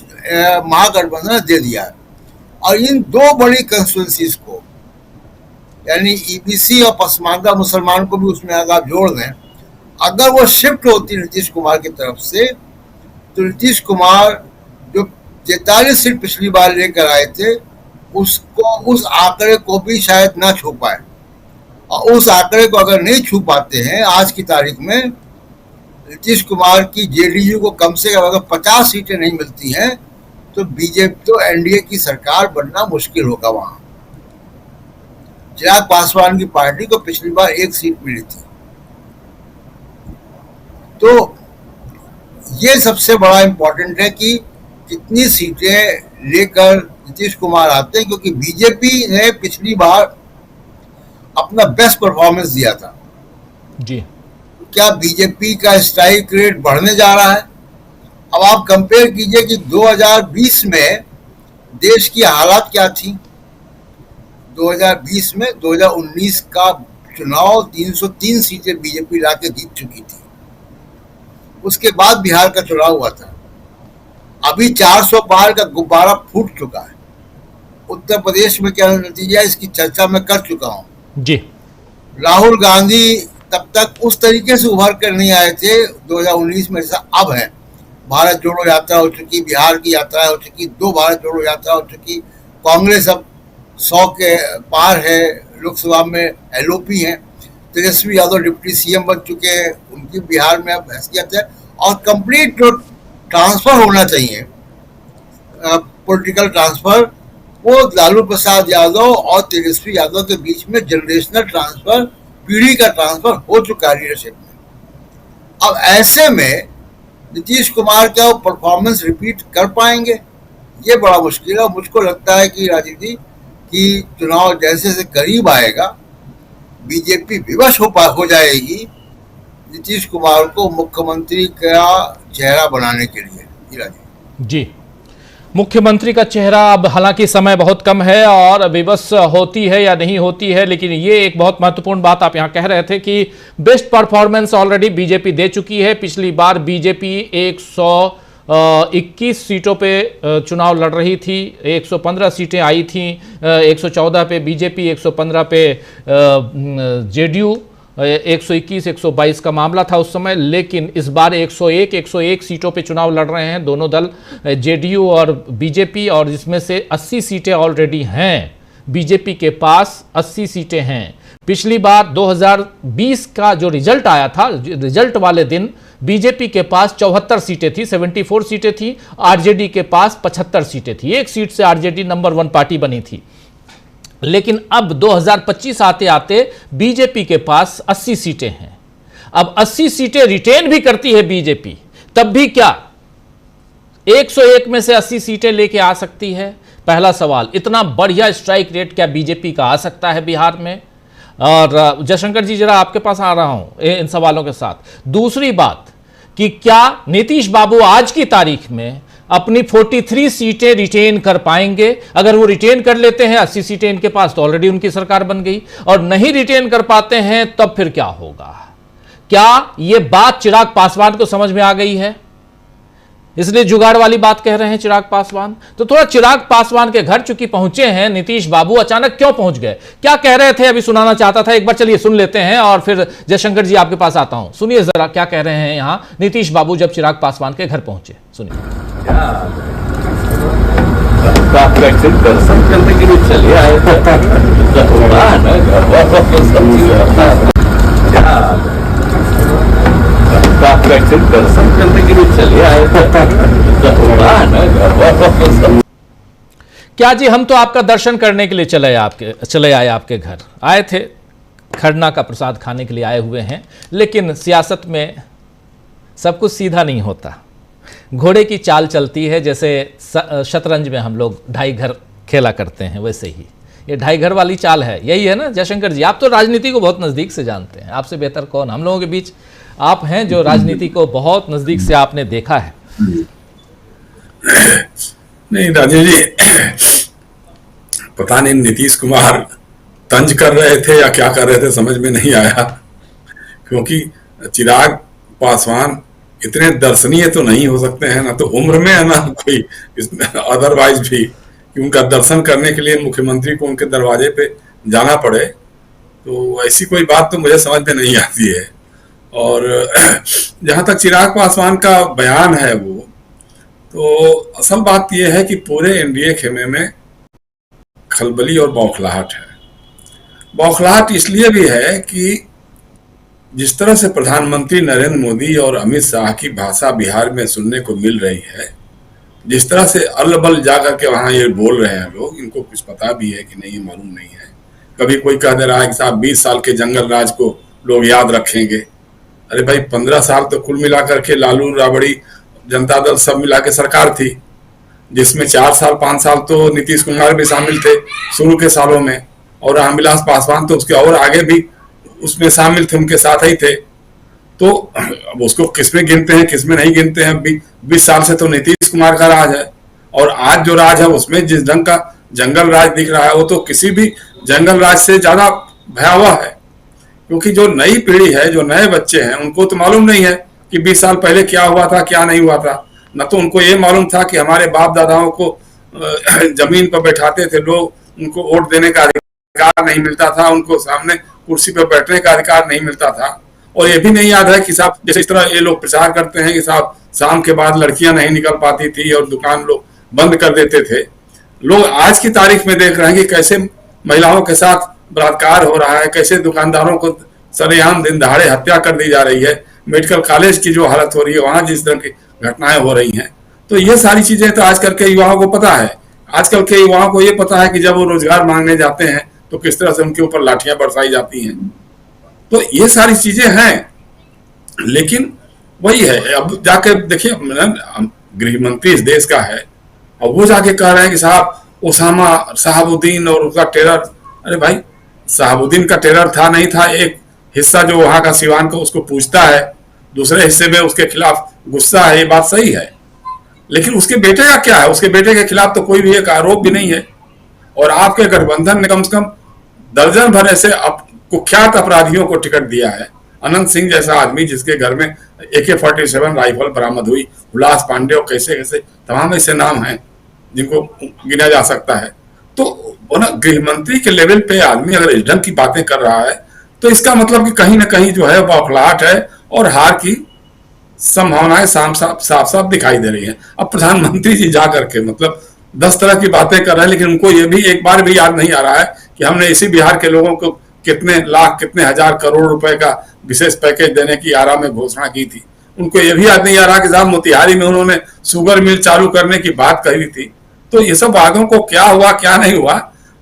महागठबंधन ने दे दिया है। और इन दो बड़ी कंस्टिट्यूंसीज को, यानी ईबीसी और पसमानदा मुसलमान को भी उसमें अगर आप जोड़ दें, अगर वो शिफ्ट होती नीतीश कुमार की तरफ से, तो नीतीश कुमार जो 43 सीट पिछली बार लेकर आए थे, उसको, उस आंकड़े को भी शायद ना छू पाए। और उस आंकड़े को अगर नहीं छू पाते हैं आज की तारीख में, नीतीश कुमार की जेडीयू को कम से कम अगर 50 सीटें नहीं मिलती हैं, तो बीजेपी, तो एनडीए की सरकार बनना मुश्किल होगा। वहां चिराग पासवान की पार्टी को पिछली बार 1 सीट मिली थी। तो ये सबसे बड़ा इंपॉर्टेंट है कि कितनी सीटें लेकर नीतीश कुमार आते हैं, क्योंकि बीजेपी ने पिछली बार अपना बेस्ट परफॉर्मेंस दिया था जी। क्या बीजेपी का स्ट्राइक रेट बढ़ने जा रहा है? अब आप कंपेयर कीजिए कि 2020 में देश की हालात क्या थी। 2020 में 2019 का चुनाव 303 सीटें बीजेपी लाके जीत चुकी थी। उसके बाद बिहार का चुनाव हुआ था। अभी 400 पार का गुब्बारा फूट चुका है। उत्तर प्रदेश में क्या नतीजा है, इसकी चर्चा मैं कर चुका हूं जी। राहुल गांधी तब तक उस तरीके से उभर कर नहीं आए थे 2019 में जैसा अब है। भारत जोड़ो यात्रा हो चुकी, बिहार की यात्रा हो चुकी, 2 भारत जोड़ो यात्रा हो चुकी। कांग्रेस अब 100 के पार है, लोकसभा में एलओपी है। तेजस्वी यादव डिप्टी सीएम बन चुके हैं, उनकी बिहार में अब हैसियत है। और कंप्लीट जो ट्रांसफर होना चाहिए, पॉलिटिकल ट्रांसफर, वो लालू प्रसाद यादव और तेजस्वी यादव के बीच में जनरेशनल ट्रांसफर, पीढ़ी का ट्रांसफर हो चुका है लीडरशिप में। अब ऐसे में नीतीश कुमार क्या वो परफॉर्मेंस रिपीट कर पाएंगे, ये बड़ा मुश्किल है। मुझको लगता है कि राजीव जी कि चुनाव जैसे से करीब आएगा, बीजेपी विवश हो जाएगी नीतीश कुमार को मुख्यमंत्री का चेहरा बनाने के लिए। जी, मुख्यमंत्री का चेहरा अब हालांकि समय बहुत कम है और विवश होती है या नहीं होती है, लेकिन ये एक बहुत महत्वपूर्ण बात आप यहां कह रहे थे कि बेस्ट परफॉर्मेंस ऑलरेडी बीजेपी दे चुकी है। पिछली बार बीजेपी 121 सीटों पे चुनाव लड़ रही थी, 115 सीटें आई थी, 114 पे बीजेपी, 115 पे जेडीयू। 121 122 का मामला था उस समय, लेकिन इस बार 101 सीटों पे चुनाव लड़ रहे हैं दोनों दल, जेडीयू और बीजेपी, और जिसमें से 80 सीटें ऑलरेडी हैं। बीजेपी के पास 80 सीटें हैं। पिछली बार 2020 का जो रिजल्ट आया था, रिजल्ट वाले दिन बीजेपी के पास 74 सीटें थी, 74 सीटें थी, आरजेडी के पास 75 सीटें थी। एक सीट से आरजेडी नंबर 1 पार्टी बनी थी। लेकिन अब 2025 आते आते बीजेपी के पास 80 सीटें हैं। अब 80 सीटें रिटेन भी करती है बीजेपी, तब भी क्या 101 में से 80 सीटें लेके आ सकती है? पहला सवाल, इतना बढ़िया स्ट्राइक रेट क्या बीजेपी का आ सकता है बिहार में? और जयशंकर जी, जरा आपके पास आ रहा हूं इन सवालों के साथ। दूसरी बात कि क्या नीतीश बाबू आज की तारीख में अपनी 43 सीटें रिटेन कर पाएंगे? अगर वो रिटेन कर लेते हैं, 80 सीटें इनके पास, तो ऑलरेडी उनकी सरकार बन गई। और नहीं रिटेन कर पाते हैं, तब फिर क्या होगा? क्या ये बात चिराग पासवान को समझ में आ गई है? इसलिए जुगाड़ वाली बात कह रहे हैं चिराग पासवान। तो थोड़ा चिराग पासवान के घर चूंकि पहुंचे हैं नीतीश बाबू, अचानक क्यों पहुंच गए, क्या कह रहे थे, अभी सुनाना चाहता था। एक बार चलिए सुन लेते हैं और फिर जयशंकर जी आपके पास आता हूं। सुनिए जरा क्या कह रहे हैं यहां नीतीश बाबू जब चिराग पासवान के घर पहुंचे। सुनिए। दर्शन करने के लिए चले आए दर्शन करने के लिए चले आए क्या जी, हम तो आपका दर्शन करने के लिए चले आए आपके घर आए थे, खरना का प्रसाद खाने के लिए आए हुए हैं। लेकिन सियासत में सब कुछ सीधा नहीं होता, घोड़े की चाल चलती है। जैसे शतरंज में हम लोग ढाई घर खेला करते हैं, वैसे ही ये ढाई घर वाली चाल है। यही है ना जयशंकर जी? आप तो राजनीति को बहुत नज़दीक से जानते हैं, आपसे बेहतर कौन? हम लोगों के बीच आप हैं जो राजनीति को बहुत नज़दीक से आपने देखा है। नहीं राजेश जी, पता नहीं नीतीश कुमार तंज कर रहे थे या क्या कर रहे थे, समझ में नहीं आया। क्योंकि चिराग पासवान इतने दर्शनीय तो नहीं हो सकते हैं, ना तो उम्र में है ना कोई अदरवाइज भी, कि उनका दर्शन करने के लिए मुख्यमंत्री को उनके दरवाजे पे जाना पड़े, तो ऐसी कोई बात तो मुझे समझ में नहीं आती है। और जहां तक चिराग पासवान का बयान है, वो तो असल बात यह है कि पूरे एनडीए खेमे में खलबली और बौखलाहट है। बौखलाहट इसलिए भी है कि जिस तरह से प्रधानमंत्री नरेंद्र मोदी और अमित शाह की भाषा बिहार में सुनने को मिल रही है, जिस तरह से अल्ल-बल जाकर के वहां ये बोल रहे हैं लोग, इनको कुछ पता भी है कि नहीं मालूम नहीं है। कभी कोई कह दे रहा है कि साहब 20 साल के जंगल राज को लोग याद रखेंगे। अरे भाई 15 साल तो कुल मिलाकर के लालू, राबड़ी, जनता दल सब मिला के सरकार थी, जिसमें 4 साल 5 साल तो नीतीश कुमार भी शामिल थे शुरू के सालों में, और रामविलास पासवान तो उसके और आगे भी उसमें शामिल थे, उनके साथ ही थे। तो अब उसको किसमें गिनते हैं किसमें नहीं गिनते हैं। 20 साल से तो नीतीश कुमार का राज है, और आज जो राज है उसमें जिस ढंग का जंगल राज दिख रहा है, वो तो किसी भी जंगल राज से ज्यादा भयावह है। क्योंकि जो नई पीढ़ी है, जो नए बच्चे हैं, उनको तो मालूम नहीं है कि 20 साल पहले क्या हुआ था क्या नहीं हुआ था। न तो उनको ये मालूम था कि हमारे बाप दादाओं को जमीन पर बैठाते थे लोग, उनको वोट देने का अधिकार नहीं मिलता था, उनको सामने कुर्सी पर बैठने का अधिकार नहीं मिलता था। और ये भी नहीं याद है कि साहब जैसे इस तरह ये लोग प्रचार करते हैं कि साहब शाम के बाद लड़कियां नहीं निकल पाती थी और दुकान लोग बंद कर देते थे। लोग आज की तारीख में देख रहे हैं कि कैसे महिलाओं के साथ बलात्कार हो रहा है, कैसे दुकानदारों को सरेआम दिन दहाड़े हत्या कर दी जा रही है, मेडिकल कॉलेज की जो हालत हो रही है वहां जिस तरह की घटनाएं हो रही हैं। तो ये सारी चीजें तो आजकल के युवाओं को पता है। आजकल के युवाओं को ये पता है कि जब वो रोजगार मांगने जाते हैं तो किस तरह से उनके ऊपर लाठियां बरसाई जाती हैं। तो ये सारी चीजें हैं, लेकिन वही है। अब जाके देखिए, गृह मंत्री इस देश का है और वो जाके कह रहे हैं कि साहब उसामा शहाबुद्दीन और उसका टेरर। अरे भाई, शहाबुद्दीन का टेरर था नहीं था, एक हिस्सा जो वहां का सिवान को उसको पूछता है, दूसरे हिस्से में उसके खिलाफ गुस्सा है, ये बात सही है। लेकिन उसके बेटे का क्या है? उसके बेटे के खिलाफ तो कोई भी एक आरोप भी नहीं है। और आपके गठबंधन ने कम से कम दर्जन भर ऐसे कुख्यात अपराधियों को टिकट दिया है। अनंत सिंह जैसा आदमी जिसके घर में AK-47 राइफल बरामद हुई, हुलास पांडे और कैसे कैसे तमाम ऐसे नाम हैं जिनको गिना जा सकता है। तो गृह मंत्री के लेवल पे आदमी अगर इस ढंग की बातें कर रहा है तो इसका मतलब कि कहीं ना कहीं जो है बौखलाहट है और हार की संभावनाएं साफ साफ दिखाई दे रही हैं। अब प्रधानमंत्री जी जा करके मतलब 10 तरह की बातें कर रहे हैं, लेकिन उनको ये भी एक बार भी याद नहीं आ रहा है कि हमने इसी बिहार के लोगों को कितने लाख कितने हजार करोड़ रुपए का विशेष पैकेज देने की आरा में घोषणा की थी। उनको ये भी याद नहीं आ रहा कि साहब मोतिहारी में उन्होंने शुगर मिल चालू करने की बात कही थी। तो ये सब वादों को क्या हुआ क्या नहीं हुआ,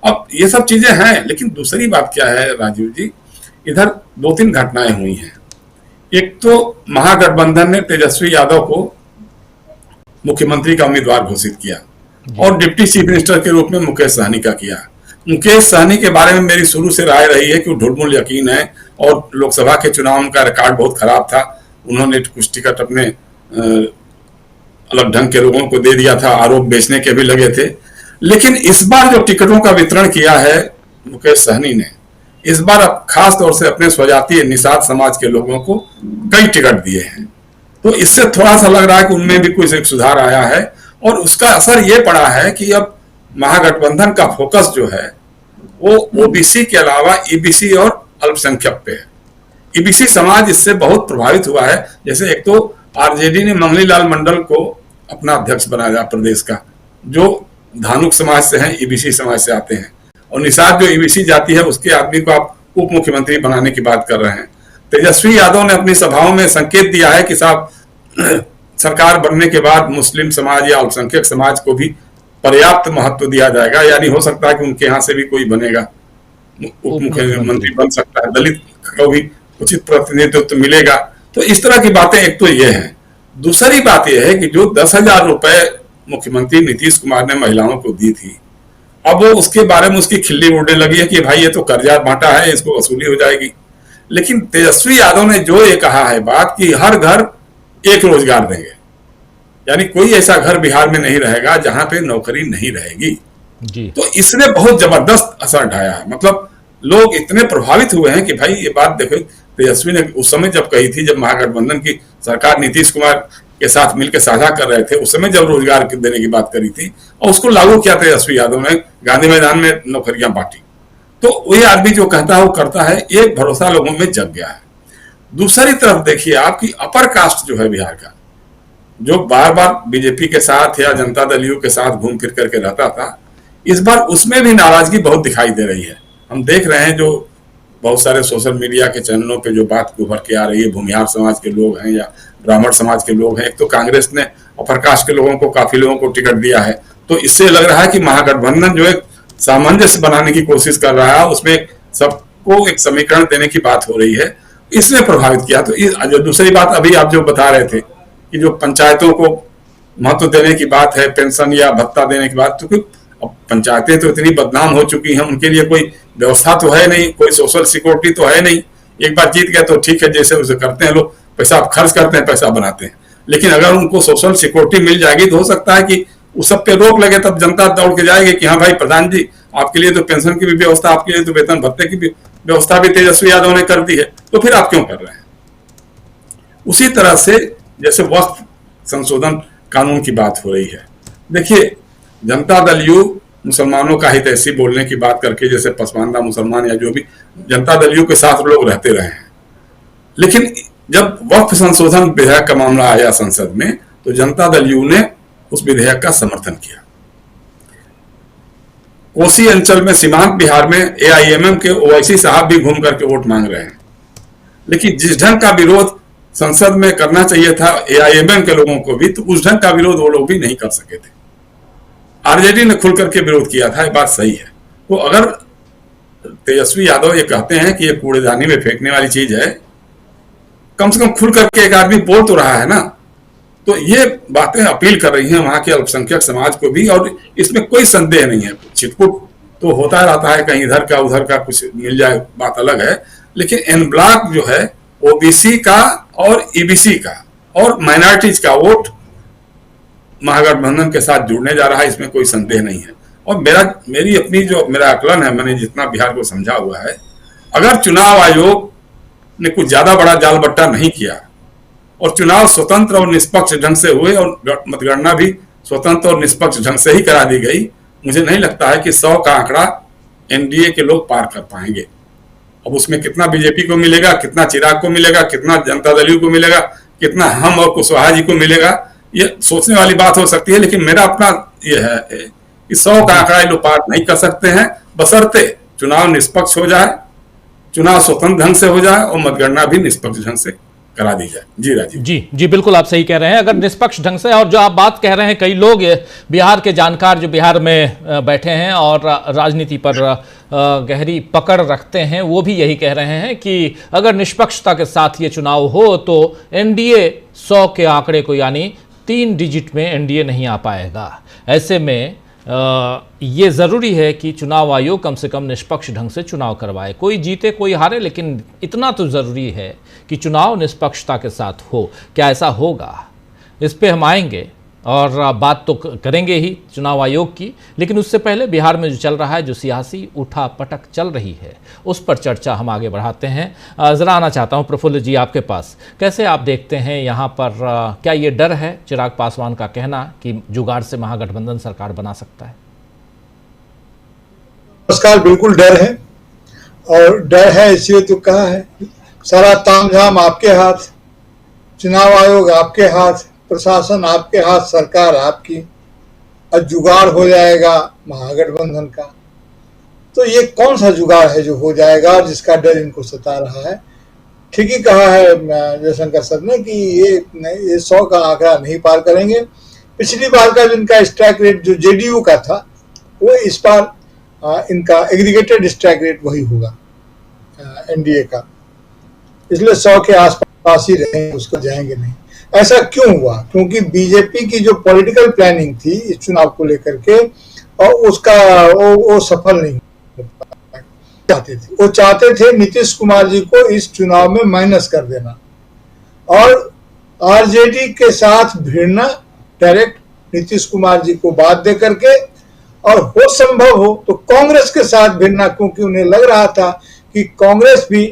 अब ये सब चीजें हैं। लेकिन दूसरी बात क्या है राजीव जी, इधर 2-3 घटनाएं हुई हैं। एक तो महागठबंधन ने तेजस्वी यादव को मुख्यमंत्री का उम्मीदवार घोषित किया और डिप्टी चीफ मिनिस्टर के रूप में मुकेश सहनी का किया। मुकेश सहनी के बारे में मेरी शुरू से राय रही है कि वो ढुलमुल यकीन है और लोकसभा के चुनाव का रिकॉर्ड बहुत खराब था। उन्होंने कुछ टिकट अपने अलग ढंग के लोगों को दे दिया था, आरोप बेचने के भी लगे थे। लेकिन इस बार जो टिकटों का वितरण किया है मुकेश सहनी ने, इस बार खास तौर से अपने स्वजातीय निषाद समाज के लोगों को कई टिकट दिए हैं। तो इससे थोड़ा सा लग रहा है कि उनमें भी कुछ एक सुधार आया है और उसका असर ये पड़ा है कि अब महागठबंधन का फोकस जो है वो ओबीसी के अलावा ईबीसी और अल्पसंख्यक पे है। ईबीसी समाज इससे बहुत प्रभावित हुआ है। जैसे एक तो आरजेडी ने मंगली लाल मंडल को अपना अध्यक्ष बनाया प्रदेश का, जो धानुक समाज से हैं, ईबीसी समाज से आते हैं, और निषाद जो ईबीसी जाति है उसके आदमी को आप उप मुख्यमंत्री बनाने की बात कर रहे हैं। तेजस्वी यादव ने अपनी सभाओं में संकेत दिया है कि साहब सरकार बनने के बाद मुस्लिम समाज या अल्पसंख्यक समाज को भी पर्याप्त महत्व दिया जाएगा, यानी हो सकता है कि उनके यहाँ से भी कोई बनेगा, उप मुख्यमंत्री बन सकता है, दलित को भी उचित प्रतिनिधित्व मिलेगा। तो इस तरह की बातें एक तो ये हैं। दूसरी बात यह है कि जो 10,000 रुपए मुख्यमंत्री नीतीश कुमार ने महिलाओं को दी थी, अब वो उसके बारे में उसकी खिल्ली उड़ने लगी है कि भाई ये तो कर्जा बांटा है, इसको वसूली हो जाएगी। लेकिन तेजस्वी यादव ने जो ये कहा है बात कि हर घर एक रोजगार देंगे, यानी कोई ऐसा घर बिहार में नहीं रहेगा जहां पे नौकरी नहीं रहेगी जी। तो इसने बहुत जबरदस्त असर ढाया है। मतलब लोग इतने प्रभावित हुए हैं कि भाई ये बात देखो, तेजस्वी ने उस समय जब कही थी, जब महागठबंधन की सरकार नीतीश कुमार के साथ मिलकर साझा कर रहे थे, उस समय जब रोजगार देने की बात करी थी और उसको लागू किया तेजस्वी यादव ने, गांधी मैदान में नौकरियां बांटी। तो वही आदमी जो कहता है वो करता है, एक भरोसा लोगों में जग गया है। दूसरी तरफ देखिए आपकी अपर कास्ट जो है बिहार का, जो बार बार बीजेपी के साथ या जनता दल यू के साथ घूम फिर करके रहता था, इस बार उसमें भी नाराजगी बहुत दिखाई दे रही है। हम देख रहे हैं जो बहुत सारे सोशल मीडिया के चैनलों पे जो बात उभर के आ रही है, भूमिहार समाज के लोग हैं या ब्राह्मण समाज के लोग हैं। एक तो कांग्रेस ने अपर कास्ट के लोगों को, काफी लोगों को टिकट दिया है, तो इससे लग रहा है कि महागठबंधन जो एक सामंजस्य बनाने की कोशिश कर रहा है, उसमें सबको एक समीकरण देने की बात हो रही है, इसने प्रभावित किया। तो जो दूसरी बात अभी आप जो बता रहे थे कि जो पंचायतों को महत्व देने की बात है, पेंशन या भत्ता देने की बात, तो अब पंचायतें तो इतनी बदनाम हो चुकी हैं, उनके लिए कोई व्यवस्था तो है नहीं, कोई सोशल सिक्योरिटी तो है नहीं। एक बार जीत गए तो ठीक है, जैसे उसे करते हैं लोग, पैसा खर्च करते हैं, पैसा बनाते हैं। लेकिन अगर उनको सोशल सिक्योरिटी मिल जाएगी तो हो सकता है कि उस सब पे रोक लगे, तब जनता दौड़ के जाएगी कि हाँ भाई प्रधान जी, आपके लिए तो पेंशन की भी व्यवस्था, आपके लिए तो वेतन भत्ते की भी व्यवस्था भी तेजस्वी यादव ने कर दी है, तो फिर आप क्यों कर रहे हैं। उसी तरह से जैसे वक्फ संशोधन कानून की बात हो रही है, देखिए जनता दल यू मुसलमानों का हित ऐसी बोलने की बात करके, जैसे पसमानदा मुसलमान या जो भी, जनता दल यू के साथ लोग रहते रहे हैं। लेकिन जब वक्फ संशोधन विधेयक का मामला आया संसद में, तो जनता दल यू ने उस विधेयक का समर्थन किया। कोसी अंचल में सीमांत बिहार में एआईएमएम के ओवैसी साहब भी घूम करके वोट मांग रहे हैं। लेकिन जिस ढंग का विरोध संसद में करना चाहिए था एआईएमएम के लोगों को भी, तो उस ढंग का विरोध वो लोग भी नहीं कर सके थे। आरजेडी ने खुल करके विरोध किया था, ये बात सही है। तो अगर तेजस्वी यादव ये कहते हैं कि ये कूड़ेदानी में फेंकने वाली चीज है, कम से कम खुल करके एक आदमी बोल तो रहा है ना, तो ये बातें अपील कर रही हैं वहां के अल्पसंख्यक समाज को भी, और इसमें कोई संदेह नहीं है। छिटपुट तो होता रहता है, कहीं इधर का उधर का कुछ मिल जाए, बात अलग है। लेकिन एन ब्लॉक जो है ओबीसी का और ईबीसी का और माइनॉरिटीज का वोट महागठबंधन के साथ जुड़ने जा रहा है, इसमें कोई संदेह नहीं है। और मेरी अपनी जो मेरा आकलन है, मैंने जितना बिहार को समझा हुआ है, अगर चुनाव आयोग ने कुछ ज्यादा बड़ा जाल बट्टा नहीं किया और चुनाव स्वतंत्र और निष्पक्ष ढंग से हुए और मतगणना भी स्वतंत्र और निष्पक्ष ढंग से ही करा दी गई, मुझे नहीं लगता है कि 100 का आंकड़ा एनडीए के लोग पार कर पाएंगे। अब उसमें कितना बीजेपी को मिलेगा, कितना चिराग को मिलेगा, कितना जनता दल को मिलेगा, कितना हम और कुशवाहा जी को मिलेगा, ये सोचने वाली बात हो सकती है। लेकिन मेरा अपना ये है कि 100 का आंकड़ा लोग पार नहीं कर सकते हैं, बशर्ते चुनाव निष्पक्ष हो जाए, चुनाव स्वतंत्र ढंग से हो जाए और मतगणना भी निष्पक्ष ढंग से करा दी जाए। जी राजीव जी बिल्कुल आप सही कह रहे हैं। अगर निष्पक्ष ढंग से, और जो आप बात कह रहे हैं, कई लोग बिहार के जानकार जो बिहार में बैठे हैं और राजनीति पर गहरी पकड़ रखते हैं, वो भी यही कह रहे हैं कि अगर निष्पक्षता के साथ ये चुनाव हो तो एनडीए 100 के आंकड़े को, यानी 3 डिजिट में एनडीए नहीं आ पाएगा। ऐसे में ये ज़रूरी है कि चुनाव आयोग कम से कम निष्पक्ष ढंग से चुनाव करवाए। कोई जीते कोई हारे, लेकिन इतना तो ज़रूरी है कि चुनाव निष्पक्षता के साथ हो। क्या ऐसा होगा, इस पे हम आएंगे और बात तो करेंगे ही चुनाव आयोग की, लेकिन उससे पहले बिहार में जो चल रहा है, जो सियासी उठा पटक चल रही है, उस पर चर्चा हम आगे बढ़ाते हैं। ज़रा आना चाहता हूं प्रफुल्ल जी आपके पास। कैसे आप देखते हैं यहाँ पर, क्या ये डर है चिराग पासवान का कहना कि जुगाड़ से महागठबंधन सरकार बना सकता है? नमस्कार, बिल्कुल डर है, और डर है इसलिए तो कहा है। सारा तामझाम आपके हाथ, चुनाव आयोग आपके हाथ, प्रशासन आपके हाथ, सरकार आपकी, और जुगाड़ हो जाएगा महागठबंधन का। तो ये कौन सा जुगाड़ है जो हो जाएगा और जिसका डर इनको सता रहा है? ठीक ही कहा है जयशंकर सर ने कि ये 100 का आंकड़ा नहीं पार करेंगे। पिछली बार का जिनका स्ट्राइक रेट जो जेडीयू का था, वो इस बार इनका एग्रीगेटेड स्ट्राइक रेट वही होगा एनडीए का, इसलिए 100 के आसपास ही रहेंगे, उसको जाएंगे नहीं। ऐसा क्यों हुआ? क्योंकि बीजेपी की जो पॉलिटिकल प्लानिंग थी इस चुनाव को लेकर के, और उसका वो सफल नहीं चाहते थे। वो चाहते थे नीतीश कुमार जी को इस चुनाव में माइनस कर देना और आरजेडी के साथ भिड़ना, डायरेक्ट नीतीश कुमार जी को बात दे करके, और हो संभव हो तो कांग्रेस के साथ भिड़ना, क्योंकि उन्हें लग रहा था कि कांग्रेस भी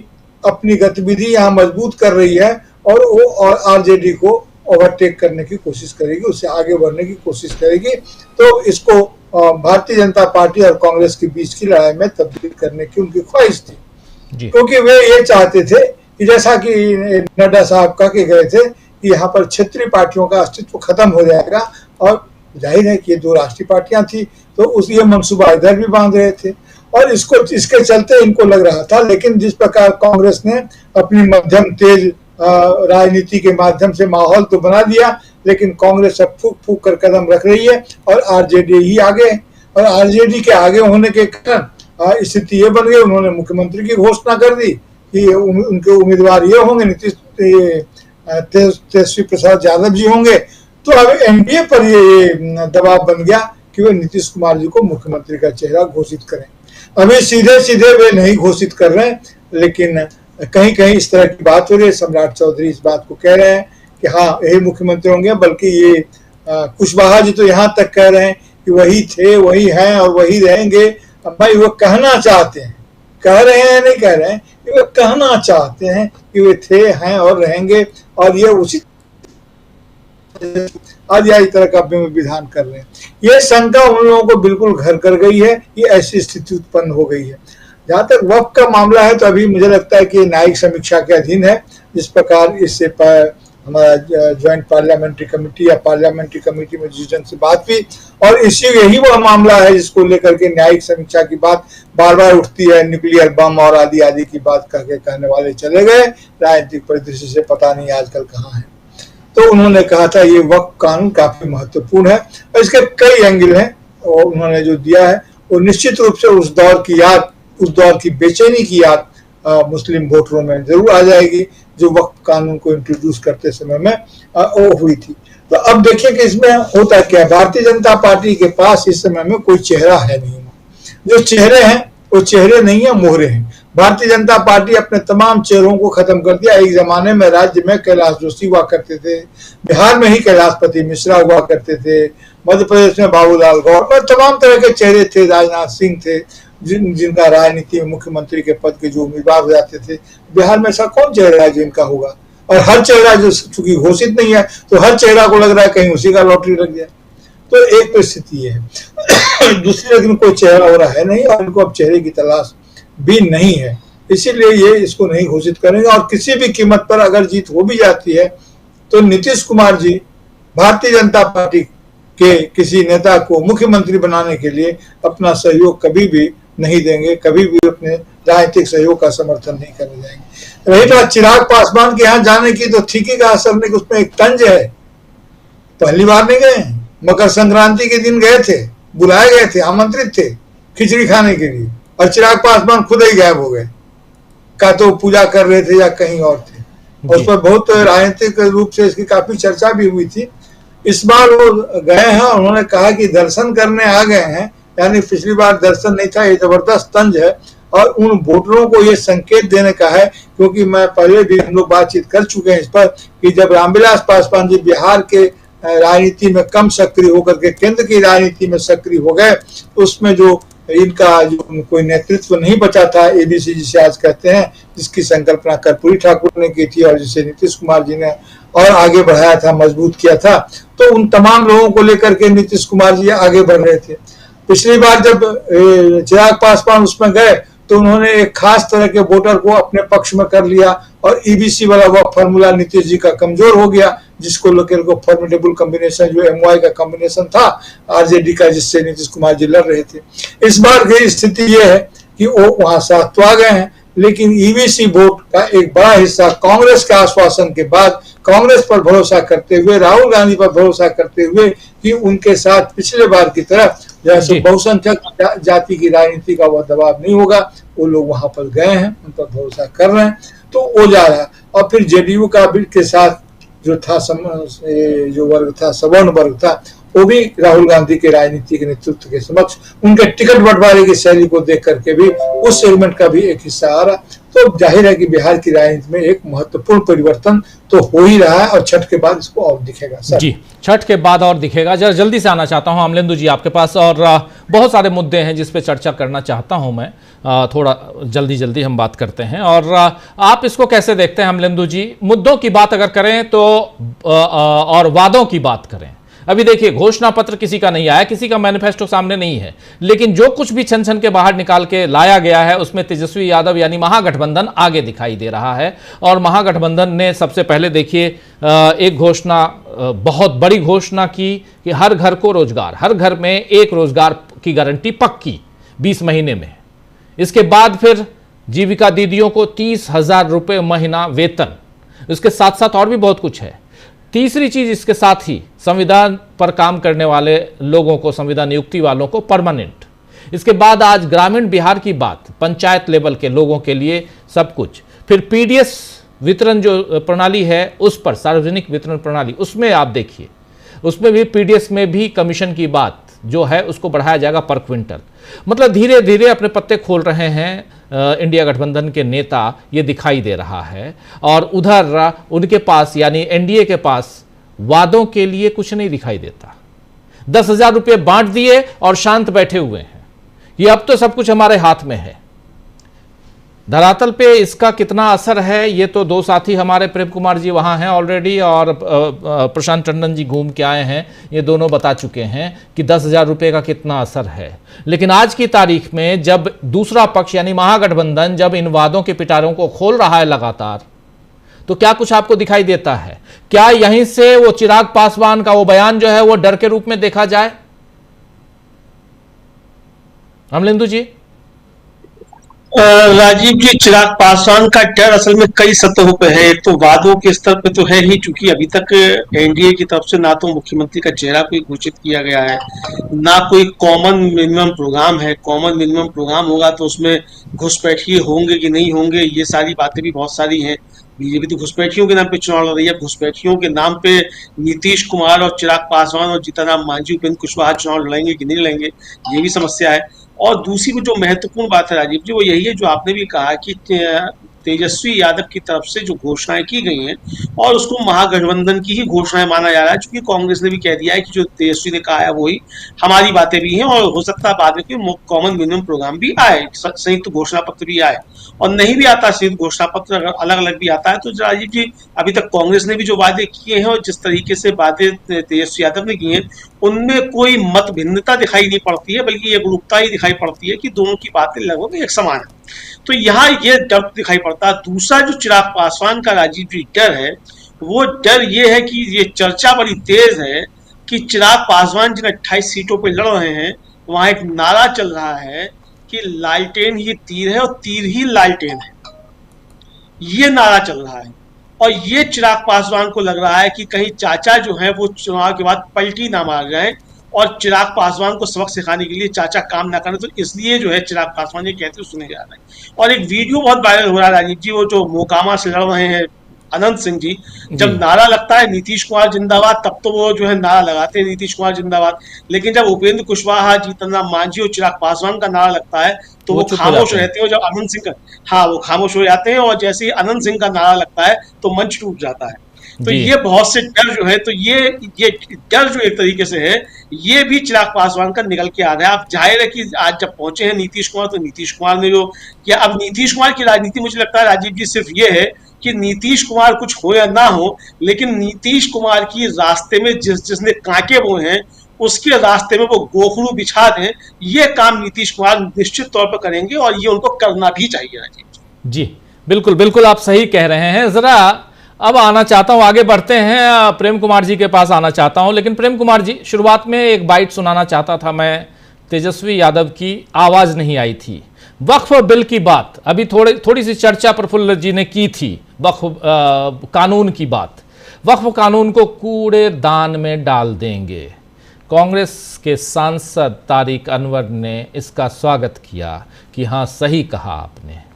अपनी गतिविधि यहाँ मजबूत कर रही है और वो और आरजेडी को ओवरटेक करने की कोशिश करेगी, उससे आगे बढ़ने की कोशिश करेगी। तो इसको भारतीय जनता पार्टी और कांग्रेस के बीच की लड़ाई में तब्दील करने की उनकी ख्वाहिश थी, क्योंकि वे ये चाहते थे कि जैसा कि नड्डा साहब कह के गए थे कि यहाँ पर क्षेत्रीय पार्टियों का अस्तित्व खत्म हो जाएगा, और जाहिर है कि ये 2 राष्ट्रीय पार्टियां थी, तो उस ये मंसूबा इधर भी बांध रहे थे, और इसके चलते इनको लग रहा था। लेकिन जिस प्रकार कांग्रेस ने अपनी मध्यम तेज राजनीति के माध्यम से माहौल तो बना दिया, लेकिन कांग्रेस अब फूक फूक कर कदम रख रही है और आरजेडी ही आगे है, और आरजेडी के आगे होने के कारण स्थिति ये बन गई, उन्होंने मुख्यमंत्री की घोषणा कर दी कि उनके उम्मीदवार ये होंगे, तेजस्वी प्रसाद यादव जी होंगे। तो अब एनडीए पर ये दबाव बन गया कि वे नीतीश कुमार जी को मुख्यमंत्री का चेहरा घोषित करें। अभी सीधे सीधे वे नहीं घोषित कर रहे हैं, लेकिन कहीं कहीं इस तरह की बात हो रही है। सम्राट चौधरी इस बात को कह रहे हैं कि हाँ यही मुख्यमंत्री होंगे, बल्कि ये कुशवाहा जी तो यहाँ तक कह रहे हैं कि वही थे, वही हैं और वही रहेंगे। अब भाई वो कहना चाहते हैं, कह रहे हैं नहीं कह रहे हैं, कि वे कहना चाहते हैं कि वे थे, हैं और रहेंगे, और ये उसी आज या इस तरह का विधान कर रहे हैं। ये शंका उन लोगों को बिल्कुल घर कर गई है, ये ऐसी स्थिति उत्पन्न हो गई है। जहां तक वक्फ का मामला है, तो अभी मुझे लगता है कि न्यायिक समीक्षा के अधीन है। जिस प्रकार इससे हमारा ज्वाइंट पार्लियामेंट्री कमेटी या पार्लियामेंट्री कमेटी में जिस ढंग से बात हुई, और यही वह मामला है जिसको लेकर के न्यायिक समीक्षा की बात बार बार उठती है। न्यूक्लियर बम और आदि आदि की बात कहने वाले चले गए, राजनीतिक परिदृश्य से पता नहीं आजकल कहाँ है। तो उन्होंने कहा था ये वक्फ कानून काफी महत्वपूर्ण है, और इसके कई एंगल हैं, और उन्होंने जो दिया है वो निश्चित रूप से उस दौर की बेचैनी की याद मुस्लिम वोटरों में जरूर आ जाएगी, जो वक्फ कानून को इंट्रोड्यूस करते समय में वो हुई थी। तो अब देखिए कि इसमें होता क्या है। भारतीय जनता पार्टी के पास इस समय में कोई चेहरा है नहीं, जो चेहरे हैं वो चेहरे नहीं है, मोहरे हैं। भारतीय जनता पार्टी अपने तमाम चेहरों को खत्म कर दिया। एक जमाने में राज्य में कैलाश जोशी हुआ करते थे, बिहार में ही कैलाशपति मिश्रा हुआ करते थे, मध्य प्रदेश में बाबूलाल गौर, और तमाम तरह के चेहरे थे, राजनाथ सिंह थे, जिनका राजनीति में मुख्यमंत्री के पद के जो उम्मीदवार हो जाते थे। बिहार में ऐसा कौन चेहरा है जिनका होगा? और हर चेहरा जो चूंकि घोषित नहीं है, तो हर चेहरा को लग रहा है कहीं उसी का लॉटरी लग जाए। तो एक तो स्थिति है। दूसरी, लेकिन कोई चेहरा हो रहा है नहीं, और इनको अब चेहरे की तलाश भी नहीं है। इसीलिए ये इसको नहीं घोषित करेंगे। और किसी भी कीमत पर अगर जीत हो भी जाती है तो नीतीश कुमार जी भारतीय जनता पार्टी के किसी नेता को मुख्यमंत्री बनाने के लिए अपना सहयोग कभी भी नहीं देंगे, कभी भी अपने राजनीतिक सहयोग का समर्थन नहीं करने जाएंगे। रही बात चिराग पासवान के यहाँ जाने की, तो ठीक ही कहा सर ने, उसमें एक तंज है। पहली बार नहीं गए, मकर संक्रांति के दिन गए थे, बुलाए गए थे, आमंत्रित थे खिचड़ी खाने के लिए, और चिराग पासवान खुद ही गायब हो गए। का तो पूजा कर रहे थे या कहीं और थे। और उस पर बहुत राजनीतिक रूप से इसकी काफी चर्चा भी हुई थी। इस बार वो गए हैं, उन्होंने कहा कि दर्शन करने आ गए हैं, यानी पिछली बार दर्शन नहीं था। ये जबरदस्त तंज है और उन वोटरों को ये संकेत देने का है, क्योंकि मैं पहले भी हम लोग बातचीत कर चुके हैं इस पर कि जब रामविलास पासवान जी बिहार के राजनीति में कम सक्रिय होकर के केंद्र की राजनीति में सक्रिय हो गए, तो उसमें जो इनका जो कोई नेतृत्व नहीं बचा था, एबीसी जिसे आज कहते हैं, जिसकी संकल्पना कर्पूरी ठाकुर ने की थी और जिसे नीतीश कुमार जी ने और आगे बढ़ाया था, मजबूत किया था, तो उन तमाम लोगों को लेकर के नीतीश कुमार जी आगे बढ़ रहे थे। पिछली बार जब चिराग पासवान उसमें गए तो उन्होंने एक खास तरह के वोटर को अपने पक्ष में कर लिया और ईबीसी वाला वह फॉर्मूला नीतीश जी का कमजोर हो गया, जिसको लोकल को फॉर्मिडेबल कॉम्बिनेशन जो एमवाई का कॉम्बिनेशन था आरजेडी का, जिससे नीतीश कुमार जी लड़ रहे थे। इस बार की स्थिति यह है कि वो वहां साथ तो आ गए हैं, लेकिन ईबीसी वोट का एक बड़ा हिस्सा कांग्रेस के आश्वासन के बाद, कांग्रेस पर भरोसा करते हुए, राहुल गांधी पर भरोसा करते हुए कि उनके साथ पिछले बार की तरह जैसे बहुसंख्यक जाति की राजनीति का वह दबाव नहीं होगा, वो लोग वहां पर गए हैं, उन पर भरोसा कर रहे हैं, तो वो जा रहा है। और फिर जेडीयू का भी के साथ जो था जो वर्ग था, सवर्ण वर्ग था, वो भी राहुल गांधी के राजनीतिक नेतृत्व के समक्ष उनके टिकट बंटवारे की शैली को देख करके भी उस सेगमेंट का भी एक हिस्सा आ रहा। तो जाहिर है कि बिहार की राजनीति में एक महत्वपूर्ण परिवर्तन तो हो ही रहा है और छठ के बाद इसको और दिखेगा सर। जी, छठ के बाद और दिखेगा। जरा जल्दी से आना चाहता हूं अमलेंदु जी आपके पास, और बहुत सारे मुद्दे हैं जिस पे चर्चा करना चाहता हूं मैं। थोड़ा जल्दी हम बात करते हैं, और आप इसको कैसे देखते हैं अमलेंदु जी? मुद्दों की बात अगर करें तो और वादों की बात करें, अभी देखिए घोषणा पत्र किसी का नहीं आया, किसी का मैनिफेस्टो सामने नहीं है, लेकिन जो कुछ भी छन छन के बाहर निकाल के लाया गया है उसमें तेजस्वी यादव यानी महागठबंधन आगे दिखाई दे रहा है। और महागठबंधन ने सबसे पहले देखिए एक घोषणा, बहुत बड़ी घोषणा की कि हर घर को रोजगार, हर घर में एक रोजगार की गारंटी पक्की 20 महीने में। इसके बाद फिर जीविका दीदियों को 30,000 रुपये महीना वेतन, इसके साथ साथ और भी बहुत कुछ है। तीसरी चीज इसके साथ ही संविधान पर काम करने वाले लोगों को, संविधान नियुक्ति वालों को परमानेंट। इसके बाद आज ग्रामीण बिहार की बात, पंचायत लेवल के लोगों के लिए सब कुछ। फिर पीडीएस वितरण जो प्रणाली है उस पर, सार्वजनिक वितरण प्रणाली, उसमें आप देखिए, उसमें भी पीडीएस में भी कमीशन की बात जो है उसको बढ़ाया जाएगा पर क्विंटल। मतलब धीरे धीरे अपने पत्ते खोल रहे हैं इंडिया गठबंधन के नेता, ये दिखाई दे रहा है। और उधर उनके पास यानी एनडीए के पास वादों के लिए कुछ नहीं दिखाई देता। 10,000 रुपये बांट दिए और शांत बैठे हुए हैं, ये अब तो सब कुछ हमारे हाथ में है। धरातल पे इसका कितना असर है, ये तो दो साथी हमारे प्रेम कुमार जी वहां हैं ऑलरेडी और प्रशांत टंडन जी घूम के आए हैं, ये दोनों बता चुके हैं कि 10,000 रुपये का कितना असर है। लेकिन आज की तारीख में जब दूसरा पक्ष यानी महागठबंधन जब इन वादों के पिटारों को खोल रहा है लगातार, तो क्या कुछ आपको दिखाई देता है? क्या यहीं से वो चिराग पासवान का वो बयान जो है वो डर के रूप में देखा जाए? अमलेंदु जी। राजीव जी, चिराग पासवान का डर असल में कई सतहों पे है। एक तो वादों के स्तर पे तो है ही, चूंकि अभी तक एनडीए की तरफ से ना तो मुख्यमंत्री का चेहरा कोई घोषित किया गया है, ना कोई कॉमन मिनिमम प्रोग्राम है। कॉमन मिनिमम प्रोग्राम होगा तो उसमें घुसपैठिए होंगे कि नहीं होंगे, ये सारी बातें भी बहुत सारी हैं। बीजेपी तो घुसपैठियों के नाम पे चुनाव लड़ रही है, घुसपैठियों के नाम पे नीतीश कुमार और चिराग पासवान और जीतनराम मांझी, उपेंद्र कुशवाहा चुनाव लड़ेंगे कि नहीं लड़ेंगे, ये भी समस्या है। और दूसरी जो महत्वपूर्ण बात है राजीव जी, वो यही है जो आपने भी कहा कि तेजस्वी यादव की तरफ से जो घोषणाएं की गई हैं और उसको महागठबंधन की ही घोषणाएं माना जा रहा है, क्योंकि कांग्रेस ने भी कह दिया है कि जो तेजस्वी ने कहा है वही हमारी बातें भी हैं और हो सकता है बाद में कोई कॉमन मिनिमम प्रोग्राम भी आए, संयुक्त घोषणा पत्र भी आए। और नहीं भी आता संयुक्त घोषणा पत्र, अगर अलग अलग भी आता है, तो राजीव जी अभी तक कांग्रेस ने भी जो वादे किए हैं और जिस तरीके से वादे तेजस्वी यादव ने किए हैं, उनमें कोई मत भिन्नता दिखाई नहीं पड़ती है, बल्कि एकरूपता ही दिखाई पड़ती है कि दोनों की बातें लगभग एक समान है। तो यहाँ ये डर दिखाई पड़ता है। दूसरा जो चिराग पासवान का राजीव जी डर है, वो डर ये है कि ये चर्चा बड़ी तेज है कि चिराग पासवान जिन 28 सीटों पे लड़ रहे हैं, वहां एक नारा चल रहा है कि लालटेन ही तीर है और तीर ही लालटेन है, ये नारा चल रहा है। और ये चिराग पासवान को लग रहा है कि कहीं चाचा जो है वो चुनाव के बाद पलटी ना मार जाए और चिराग पासवान को सबक सिखाने के लिए चाचा काम ना करें, तो इसलिए जो है चिराग पासवान ये कहते हुए सुने जा रहे हैं। और एक वीडियो बहुत वायरल हो रहा है राजीव जी, वो जो मोकामा से लड़ रहे हैं अनंत सिंह जी, जब नारा लगता है नीतीश कुमार जिंदाबाद, तब तो वो जो है नारा लगाते हैं नीतीश कुमार जिंदाबाद, लेकिन जब उपेंद्र कुशवाहा, जीतन राम मांझी और चिराग पासवान का नारा लगता है तो वो खामोश रहते हैं। जब अनंत सिंह का, वो खामोश हो जाते हैं, और जैसे ही अनंत सिंह का नारा लगता है तो मंच टूट जाता है। तो ये बहुत से डर जो है, तो ये डर जो एक तरीके से है, ये भी चिराग पासवान का निकल के आ रहा है। आप जाहिर है कि आज जब पहुंचे हैं नीतीश कुमार, तो नीतीश कुमार ने जो किया, अब नीतीश कुमार की राजनीति मुझे लगता है राजीव जी सिर्फ ये है कि नीतीश कुमार कुछ हो या ना हो, लेकिन नीतीश कुमार की रास्ते में जिसने कांटे बोए हैं, उसके रास्ते में वो गोखरू बिछा दें, ये काम नीतीश कुमार निश्चित तौर पर करेंगे और ये उनको करना भी चाहिए राजीव जी। बिल्कुल बिल्कुल, आप सही कह रहे हैं। जरा अब आना चाहता हूं, आगे बढ़ते हैं, प्रेम कुमार जी के पास आना चाहता हूं। लेकिन प्रेम कुमार जी, शुरुआत में एक बाइट सुनाना चाहता था मैं, तेजस्वी यादव की आवाज नहीं आई थी। वक्फ बिल की बात अभी थोड़ी सी चर्चा प्रफुल्ल जी ने की थी, वक्फ कानून की बात। वक्फ कानून को कूड़ेदान में डाल देंगे। कांग्रेस के सांसद तारिक अनवर ने इसका स्वागत किया कि हाँ, सही कहा आपने।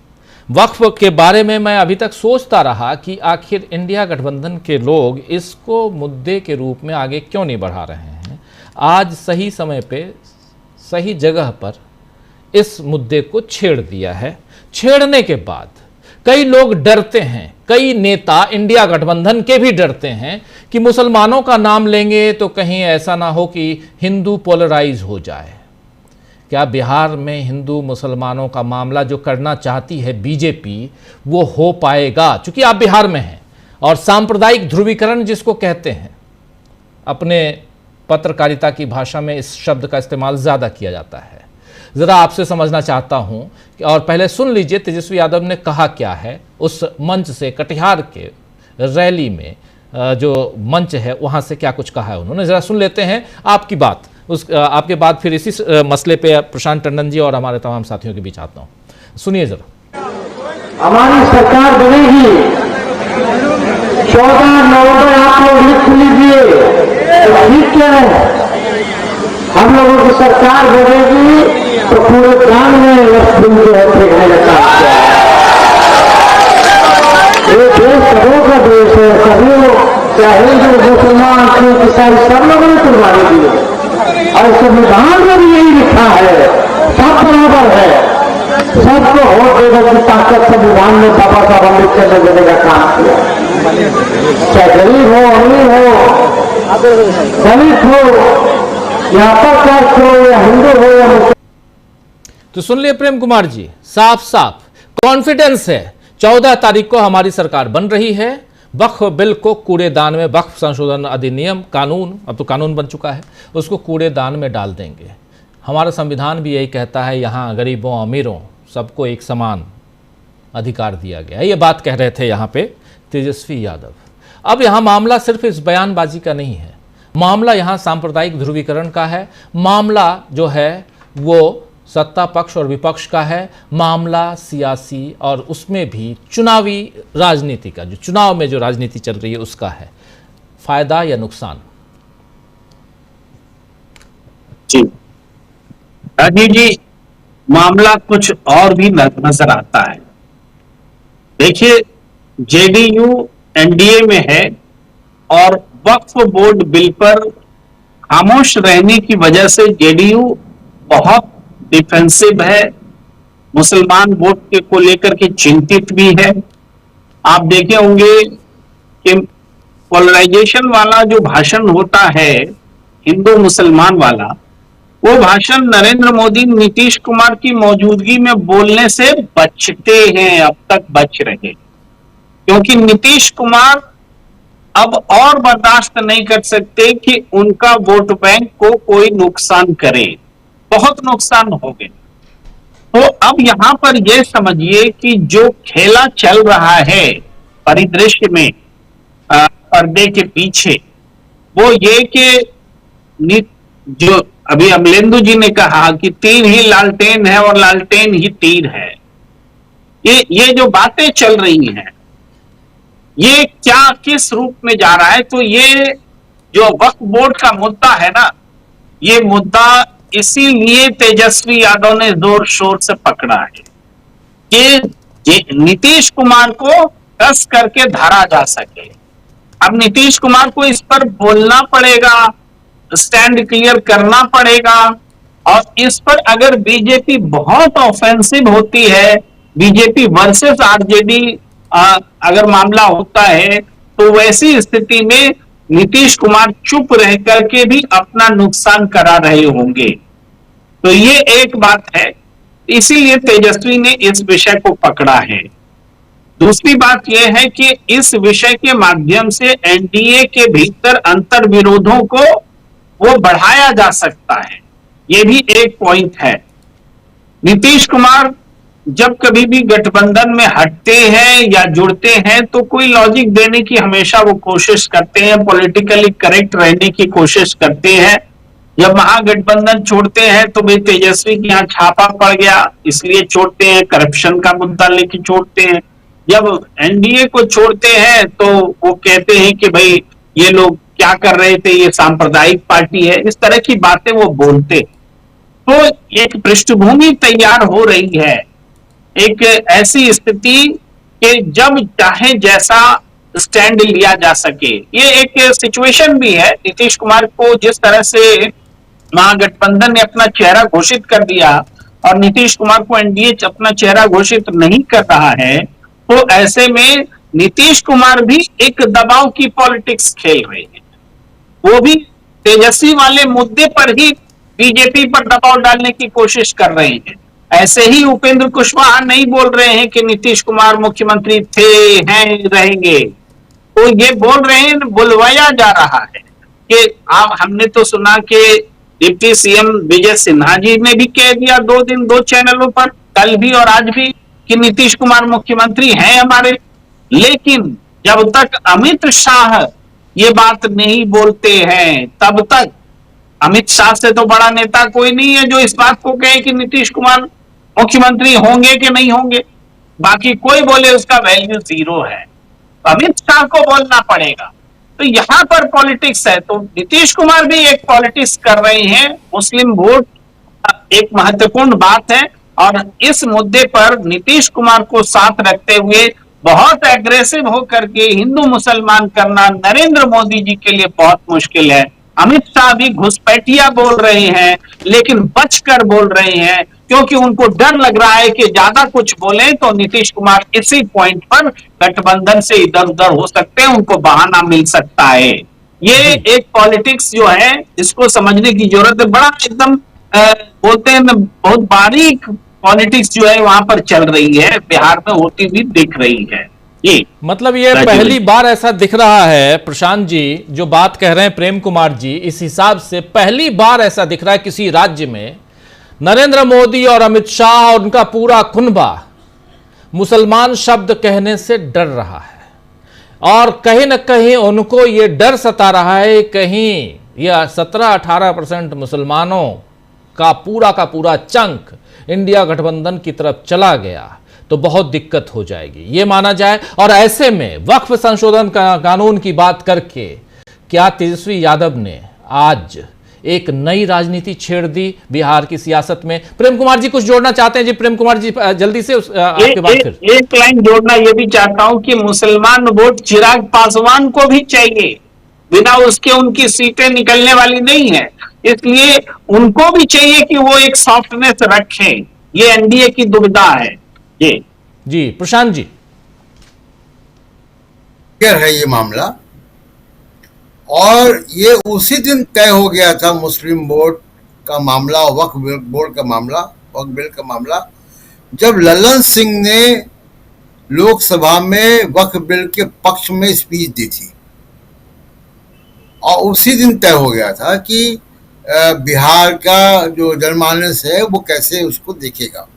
वक्फ के बारे में मैं अभी तक सोचता रहा कि आखिर इंडिया गठबंधन के लोग इसको मुद्दे के रूप में आगे क्यों नहीं बढ़ा रहे हैं। आज सही समय पे सही जगह पर इस मुद्दे को छेड़ दिया है। छेड़ने के बाद कई लोग डरते हैं, कई नेता इंडिया गठबंधन के भी डरते हैं कि मुसलमानों का नाम लेंगे तो कहीं ऐसा ना हो कि हिंदू पोलराइज हो जाए। क्या बिहार में हिंदू मुसलमानों का मामला जो करना चाहती है बीजेपी, वो हो पाएगा? चूंकि आप बिहार में हैं और सांप्रदायिक ध्रुवीकरण जिसको कहते हैं, अपने पत्रकारिता की भाषा में इस शब्द का इस्तेमाल ज्यादा किया जाता है। जरा आपसे समझना चाहता हूं कि, और पहले सुन लीजिए तेजस्वी यादव ने कहा क्या है उस मंच से, कटिहार के रैली में जो मंच है वहां से क्या कुछ कहा है उन्होंने। जरा सुन लेते हैं आपकी बात, आपके बाद फिर इसी मसले पे प्रशांत टंडन जी और हमारे तमाम साथियों के बीच आता हूं। सुनिए जरा। हमारी सरकार बनेगी 14 नवंबर, आप लोग लिख लीजिए, ठीक है। हम लोगों की सरकार बनेगी तो पूरे गांव में लक्ष्मी जो है फेंकने का काम किया। ये देश सबों का देश है, सभी लोग चाहे हिंदू मुसलमान सिख ईसाई सब लोगों ने कुर्बानी दी है और संविधान में भी यही लिखा है, सब बराबर है, सबको वोट देने की ताकत संविधान में बाबा साहब अम्बेडकर ने देने का काम किया। चाहे गरीब हो, अमीर हो, दलित हो, यहाँ पर कास्ट हो या हिंदू हो या। तो सुन लिए प्रेम कुमार जी, साफ साफ कॉन्फिडेंस है 14 तारीख को हमारी सरकार बन रही है। वक्फ बिल को कूड़ेदान में, वक्फ संशोधन अधिनियम कानून, अब तो कानून बन चुका है, उसको कूड़ेदान में डाल देंगे। हमारा संविधान भी यही कहता है, यहाँ गरीबों अमीरों सबको एक समान अधिकार दिया गया है। ये बात कह रहे थे यहाँ पे तेजस्वी यादव। अब यहाँ मामला सिर्फ इस बयानबाजी का नहीं है, मामला यहाँ सांप्रदायिक ध्रुवीकरण का है, मामला जो है वो सत्ता पक्ष और विपक्ष का है, मामला सियासी और उसमें भी चुनावी राजनीति का, जो चुनाव में जो राजनीति चल रही है उसका है। फायदा या नुकसान? जी राजीव जी, मामला कुछ और भी नजर आता है। देखिए, जेडीयू एनडीए में है और वक्फ बोर्ड बिल पर खामोश रहने की वजह से जेडीयू बहुत डिफेंसिव है, मुसलमान वोट के को लेकर के चिंतित भी है। आप देखे होंगे कि पोलराइजेशन वाला जो भाषण होता है हिंदू मुसलमान वाला, वो भाषण नरेंद्र मोदी नीतीश कुमार की मौजूदगी में बोलने से बचते हैं, अब तक बच रहे, क्योंकि नीतीश कुमार अब और बर्दाश्त नहीं कर सकते कि उनका वोट बैंक को कोई नुकसान करे। बहुत नुकसान हो गए। तो अब यहाँ पर यह समझिए कि जो खेला चल रहा है परिदृश्य में पर्दे के पीछे, वो ये कि जो अभी अमलेंदु जी ने कहा कि तीर ही लालटेन है और लालटेन ही तीर है, ये जो बातें चल रही हैं, ये क्या किस रूप में जा रहा है? तो ये जो वक्फ बोर्ड का मुद्दा है ना, ये मुद्दा इसीलिए तेजस्वी यादव ने जोर शोर से पकड़ा है कि नीतीश कुमार को कस करके धरा जा सके। अब नीतीश कुमार को इस पर बोलना पड़ेगा, स्टैंड क्लियर करना पड़ेगा, और इस पर अगर बीजेपी बहुत ऑफेंसिव होती है, बीजेपी वर्सेस आरजेडी अगर मामला होता है, तो वैसी स्थिति में नीतीश कुमार चुप रह करके भी अपना नुकसान करा रहे होंगे। तो ये एक बात है, इसीलिए तेजस्वी ने इस विषय को पकड़ा है। दूसरी बात यह है कि इस विषय के माध्यम से एनडीए के भीतर अंतर विरोधों को वो बढ़ाया जा सकता है, ये भी एक पॉइंट है। नीतीश कुमार जब कभी भी गठबंधन में हटते हैं या जुड़ते हैं तो कोई लॉजिक देने की हमेशा वो कोशिश करते हैं, पॉलिटिकली करेक्ट रहने की कोशिश करते हैं। जब महागठबंधन छोड़ते हैं तो भाई तेजस्वी के यहाँ छापा पड़ गया इसलिए छोड़ते हैं, करप्शन का मुद्दा लेके छोड़ते हैं। जब एनडीए को छोड़ते हैं तो वो कहते हैं कि भाई ये लोग क्या कर रहे थे, ये सांप्रदायिक पार्टी है, इस तरह की बातें वो बोलते। तो एक पृष्ठभूमि तैयार हो रही है, एक ऐसी स्थिति कि जब चाहे जैसा स्टैंड लिया जा सके। ये एक सिचुएशन भी है। नीतीश कुमार को जिस तरह से महागठबंधन ने अपना चेहरा घोषित कर दिया और नीतीश कुमार को एनडीए अपना चेहरा घोषित नहीं कर रहा है, तो ऐसे में नीतीश कुमार भी एक दबाव की पॉलिटिक्स खेल रहे हैं। वो भी तेजस्वी वाले मुद्दे पर ही बीजेपी पर दबाव डालने की कोशिश कर रहे हैं। ऐसे ही उपेंद्र कुशवाहा नहीं बोल रहे हैं कि नीतीश कुमार मुख्यमंत्री थे, हैं, रहेंगे। तो ये बोल रहे हैं, बुलवाया जा रहा है कि आप, हमने तो सुना कि डिप्टी सीएम विजय सिन्हा जी ने भी कह दिया 2 दिन 2 चैनलों पर, कल भी और आज भी, कि नीतीश कुमार मुख्यमंत्री हैं हमारे। लेकिन जब तक अमित शाह ये बात नहीं बोलते हैं, तब तक अमित शाह से तो बड़ा नेता कोई नहीं है जो इस बात को कहे कि नीतीश कुमार मुख्यमंत्री होंगे कि नहीं होंगे। बाकी कोई बोले उसका वैल्यू 0 है, अमित शाह को बोलना पड़ेगा। तो यहां पर पॉलिटिक्स है। तो नीतीश कुमार भी एक पॉलिटिक्स कर रहे हैं। मुस्लिम वोट एक महत्वपूर्ण बात है और इस मुद्दे पर नीतीश कुमार को साथ रखते हुए बहुत एग्रेसिव होकर के हिंदू मुसलमान करना नरेंद्र मोदी जी के लिए बहुत मुश्किल है। अमित शाह भी घुसपैठिया बोल रहे हैं, लेकिन बचकर बोल रहे हैं, क्योंकि उनको डर लग रहा है कि ज्यादा कुछ बोले तो नीतीश कुमार इसी पॉइंट पर गठबंधन से इधर उधर हो सकते हैं, उनको बहाना मिल सकता है। ये एक पॉलिटिक्स जो है इसको समझने की जरूरत है। बड़ा एकदम बोलते हैं ना, बहुत बारीक पॉलिटिक्स जो है वहां पर चल रही है, बिहार में होती हुई दिख रही है। ये मतलब ये पहली बार ऐसा दिख रहा है, प्रशांत जी जो बात कह रहे हैं प्रेम कुमार जी, इस हिसाब से पहली बार ऐसा दिख रहा है किसी राज्य में नरेंद्र मोदी और अमित शाह और उनका पूरा कुनबा मुसलमान शब्द कहने से डर रहा है और कहीं ना कहीं उनको ये डर सता रहा है कहीं यह 17-18% मुसलमानों का पूरा चंक इंडिया गठबंधन की तरफ चला गया तो बहुत दिक्कत हो जाएगी, ये माना जाए। और ऐसे में वक्फ संशोधन कानून की बात करके क्या तेजस्वी यादव ने आज एक नई राजनीति छेड़ दी बिहार की सियासत में? प्रेम कुमार जी कुछ जोड़ना चाहते हैं? जी प्रेम कुमार जी जल्दी से आपके बाद फिर एक लाइन जोड़ना ये भी चाहता हूं कि मुसलमान वोट चिराग पासवान को भी चाहिए, बिना उसके उनकी सीटें निकलने वाली नहीं है, इसलिए उनको भी चाहिए कि वो एक सॉफ्टनेस रखें। ये एनडीए की दुविधा है। जी प्रशांत जी क्या है ये मामला, और ये उसी दिन तय हो गया था मुस्लिम बोर्ड का मामला, वक्फ बोर्ड का मामला, वक्फ बिल का मामला, जब ललन सिंह ने लोकसभा में वक्फ बिल के पक्ष में स्पीच दी थी। और उसी दिन तय हो गया था कि बिहार का जो जनमानस है वो कैसे उसको देखेगा।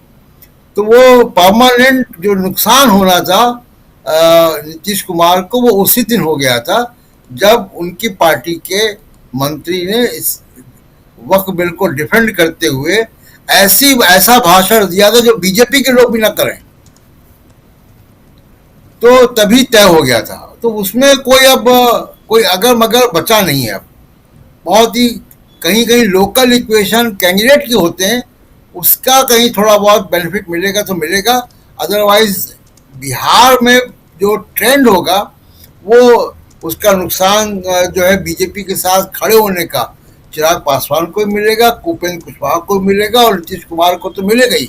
तो वो परमानेंट जो नुकसान होना था नीतीश कुमार को, वो उसी दिन हो गया था जब उनकी पार्टी के मंत्री ने इस वक्फ बिल को डिफेंड करते हुए ऐसा भाषण दिया था जो बीजेपी के लोग भी ना करें, तो तभी तय हो गया था। तो उसमें कोई अगर मगर बचा नहीं है। अब बहुत ही कहीं लोकल इक्वेशन कैंडिडेट के होते हैं, उसका कहीं थोड़ा बहुत बेनिफिट मिलेगा तो मिलेगा, अदरवाइज बिहार में जो ट्रेंड होगा वो उसका नुकसान जो है बीजेपी के साथ खड़े होने का चिराग पासवान को मिलेगा, उपेंद्र कुशवाहा को मिलेगा और नीतीश कुमार को तो मिलेगा ही,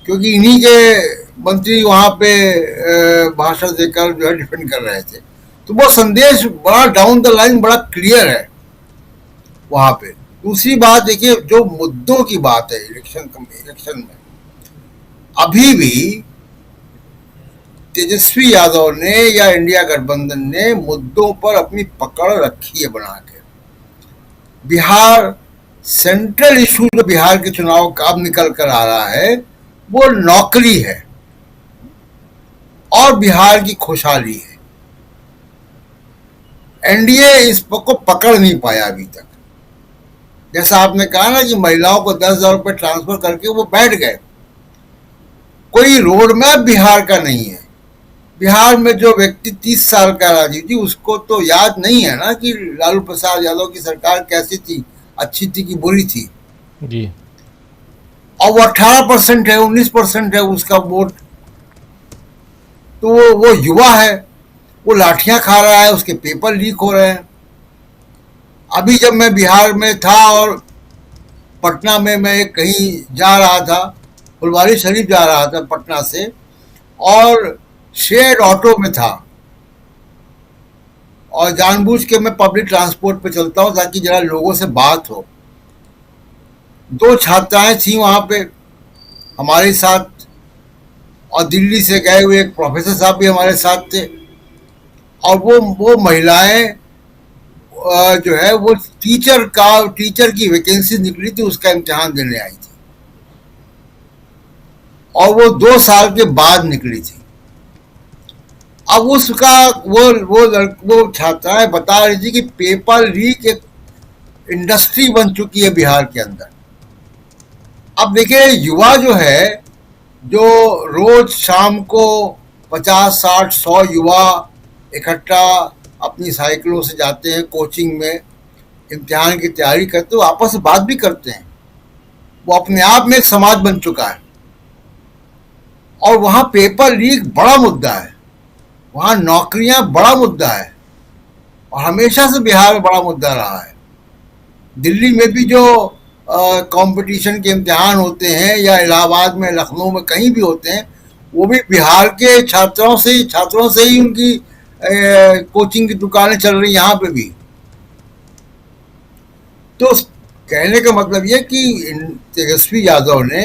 क्योंकि इन्हीं के मंत्री वहां पे भाषण देकर जो है डिफेंड कर रहे थे। तो वो संदेश बड़ा डाउन द लाइन बड़ा क्लियर है वहां पे। दूसरी बात देखिए, जो मुद्दों की बात है इलेक्शन में, अभी भी तेजस्वी यादव ने या इंडिया गठबंधन ने मुद्दों पर अपनी पकड़ रखी है बना के। बिहार सेंट्रल इशू जो बिहार के चुनाव का अब निकल कर आ रहा है वो नौकरी है और बिहार की खुशहाली है। एनडीए इसको पकड़ नहीं पाया अभी तक। जैसा आपने कहा ना कि महिलाओं को 10,000 रुपये ट्रांसफर करके वो बैठ गए, कोई रोड मैप बिहार का नहीं है। बिहार में जो व्यक्ति 30 साल का राजीव जी, उसको तो याद नहीं है ना कि लालू प्रसाद यादव की सरकार कैसी थी, अच्छी थी कि बुरी थी जी। और वो 18% है, 19% है उसका वोट। तो वो युवा है, वो लाठियां खा रहा है, उसके पेपर लीक हो रहे हैं। अभी जब मैं बिहार में था और पटना में मैं कहीं जा रहा था, फुलवारी शरीफ जा रहा था पटना से, और शेयर्ड ऑटो में था और जानबूझ के मैं पब्लिक ट्रांसपोर्ट पे चलता हूँ ताकि जरा लोगों से बात हो। 2 छात्राएं थी वहाँ पे हमारे साथ, और दिल्ली से गए हुए एक प्रोफेसर साहब भी हमारे साथ थे। और वो महिलाएं जो है वो टीचर की वैकेंसी निकली थी, उसका इम्तिहान देने आई थी और वो 2 साल के बाद निकली थी। अब उसका वो छात्राएं बता रही थी कि पेपर लीक एक इंडस्ट्री बन चुकी है बिहार के अंदर। अब देखिए, युवा जो है, जो रोज शाम को 50, 60, 100 युवा इकट्ठा अपनी साइकिलों से जाते हैं कोचिंग में, इम्तिहान की तैयारी करते हो, आपस में बात भी करते हैं। वो अपने आप में एक समाज बन चुका है और वहाँ पेपर लीक बड़ा मुद्दा है, वहाँ नौकरियां बड़ा मुद्दा है और हमेशा से बिहार में बड़ा मुद्दा रहा है। दिल्ली में भी जो कंपटीशन के इम्तिहान होते हैं या इलाहाबाद में, लखनऊ में, कहीं भी होते हैं, वो भी बिहार के छात्रों से ही उनकी कोचिंग की दुकानें चल रही यहाँ पे भी। तो कहने का मतलब ये कि तेजस्वी यादव ने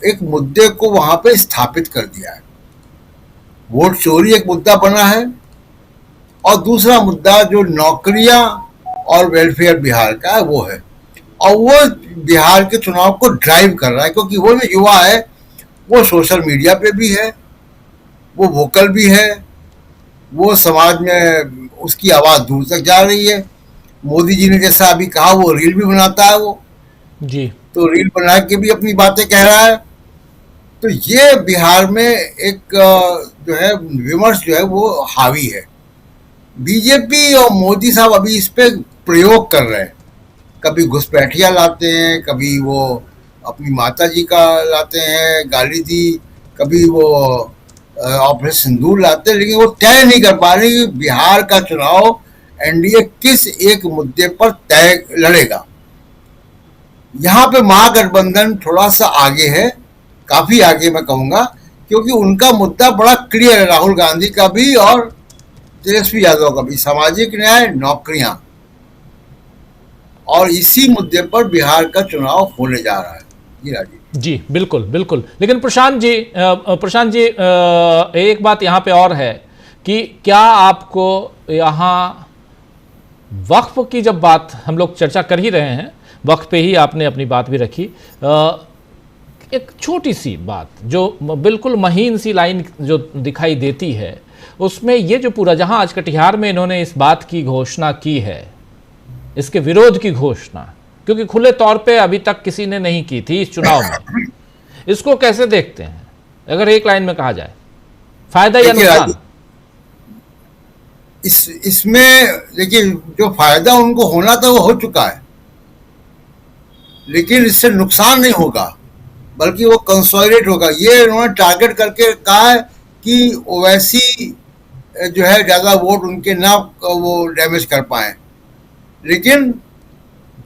एक मुद्दे को वहां पे स्थापित कर दिया है। वोट चोरी एक मुद्दा बना है और दूसरा मुद्दा जो नौकरियां और वेलफेयर बिहार का है वो है, और वो बिहार के चुनाव को ड्राइव कर रहा है, क्योंकि वो जो युवा है वो सोशल मीडिया पे भी है, वो वोकल भी है, वो समाज में उसकी आवाज दूर तक जा रही है। मोदी जी ने जैसा अभी कहा, वो रील भी बनाता है वो जी, तो रील बना के भी अपनी बातें कह रहा है। तो ये बिहार में एक जो है विमर्श जो है वो हावी है। बीजेपी और मोदी साहब अभी इस पे प्रयोग कर रहे हैं, कभी घुसपैठिया लाते हैं, कभी वो अपनी माता जी का लाते हैं गाली दी, कभी वो ऑपरेशन सिंदूर लाते हैं, लेकिन वो तय नहीं कर पा रहे कि बिहार का चुनाव एनडीए किस एक मुद्दे पर तय लड़ेगा। यहाँ पे महागठबंधन थोड़ा सा आगे है, काफी आगे मैं कहूंगा, क्योंकि उनका मुद्दा बड़ा क्लियर है, राहुल गांधी का भी और तेजस्वी यादव का भी, सामाजिक न्याय, नौकरियां, और इसी मुद्दे पर बिहार का चुनाव होने जा रहा है। जी राजीव जी, बिल्कुल बिल्कुल। लेकिन प्रशांत जी एक बात यहाँ पे और है कि क्या आपको यहाँ वक्फ की जब बात हम लोग चर्चा कर ही रहे हैं, वक्फ पे ही आपने अपनी बात भी रखी, एक छोटी सी बात जो बिल्कुल महीन सी लाइन जो दिखाई देती है, उसमें ये जो पूरा, जहां आज कटिहार में इन्होंने इस बात की घोषणा की है, इसके विरोध की घोषणा, क्योंकि खुले तौर पे अभी तक किसी ने नहीं की थी इस चुनाव में, इसको कैसे देखते हैं अगर एक लाइन में कहा जाए, फायदा या नुकसान? इसमें देखिए, जो फायदा उनको होना था वो हो चुका है, लेकिन इससे नुकसान नहीं होगा, बल्कि वो कंसोलिडेट होगा। ये उन्होंने टारगेट करके कहा है कि ओवैसी जो है ज़्यादा वोट उनके ना वो डैमेज कर पाए, लेकिन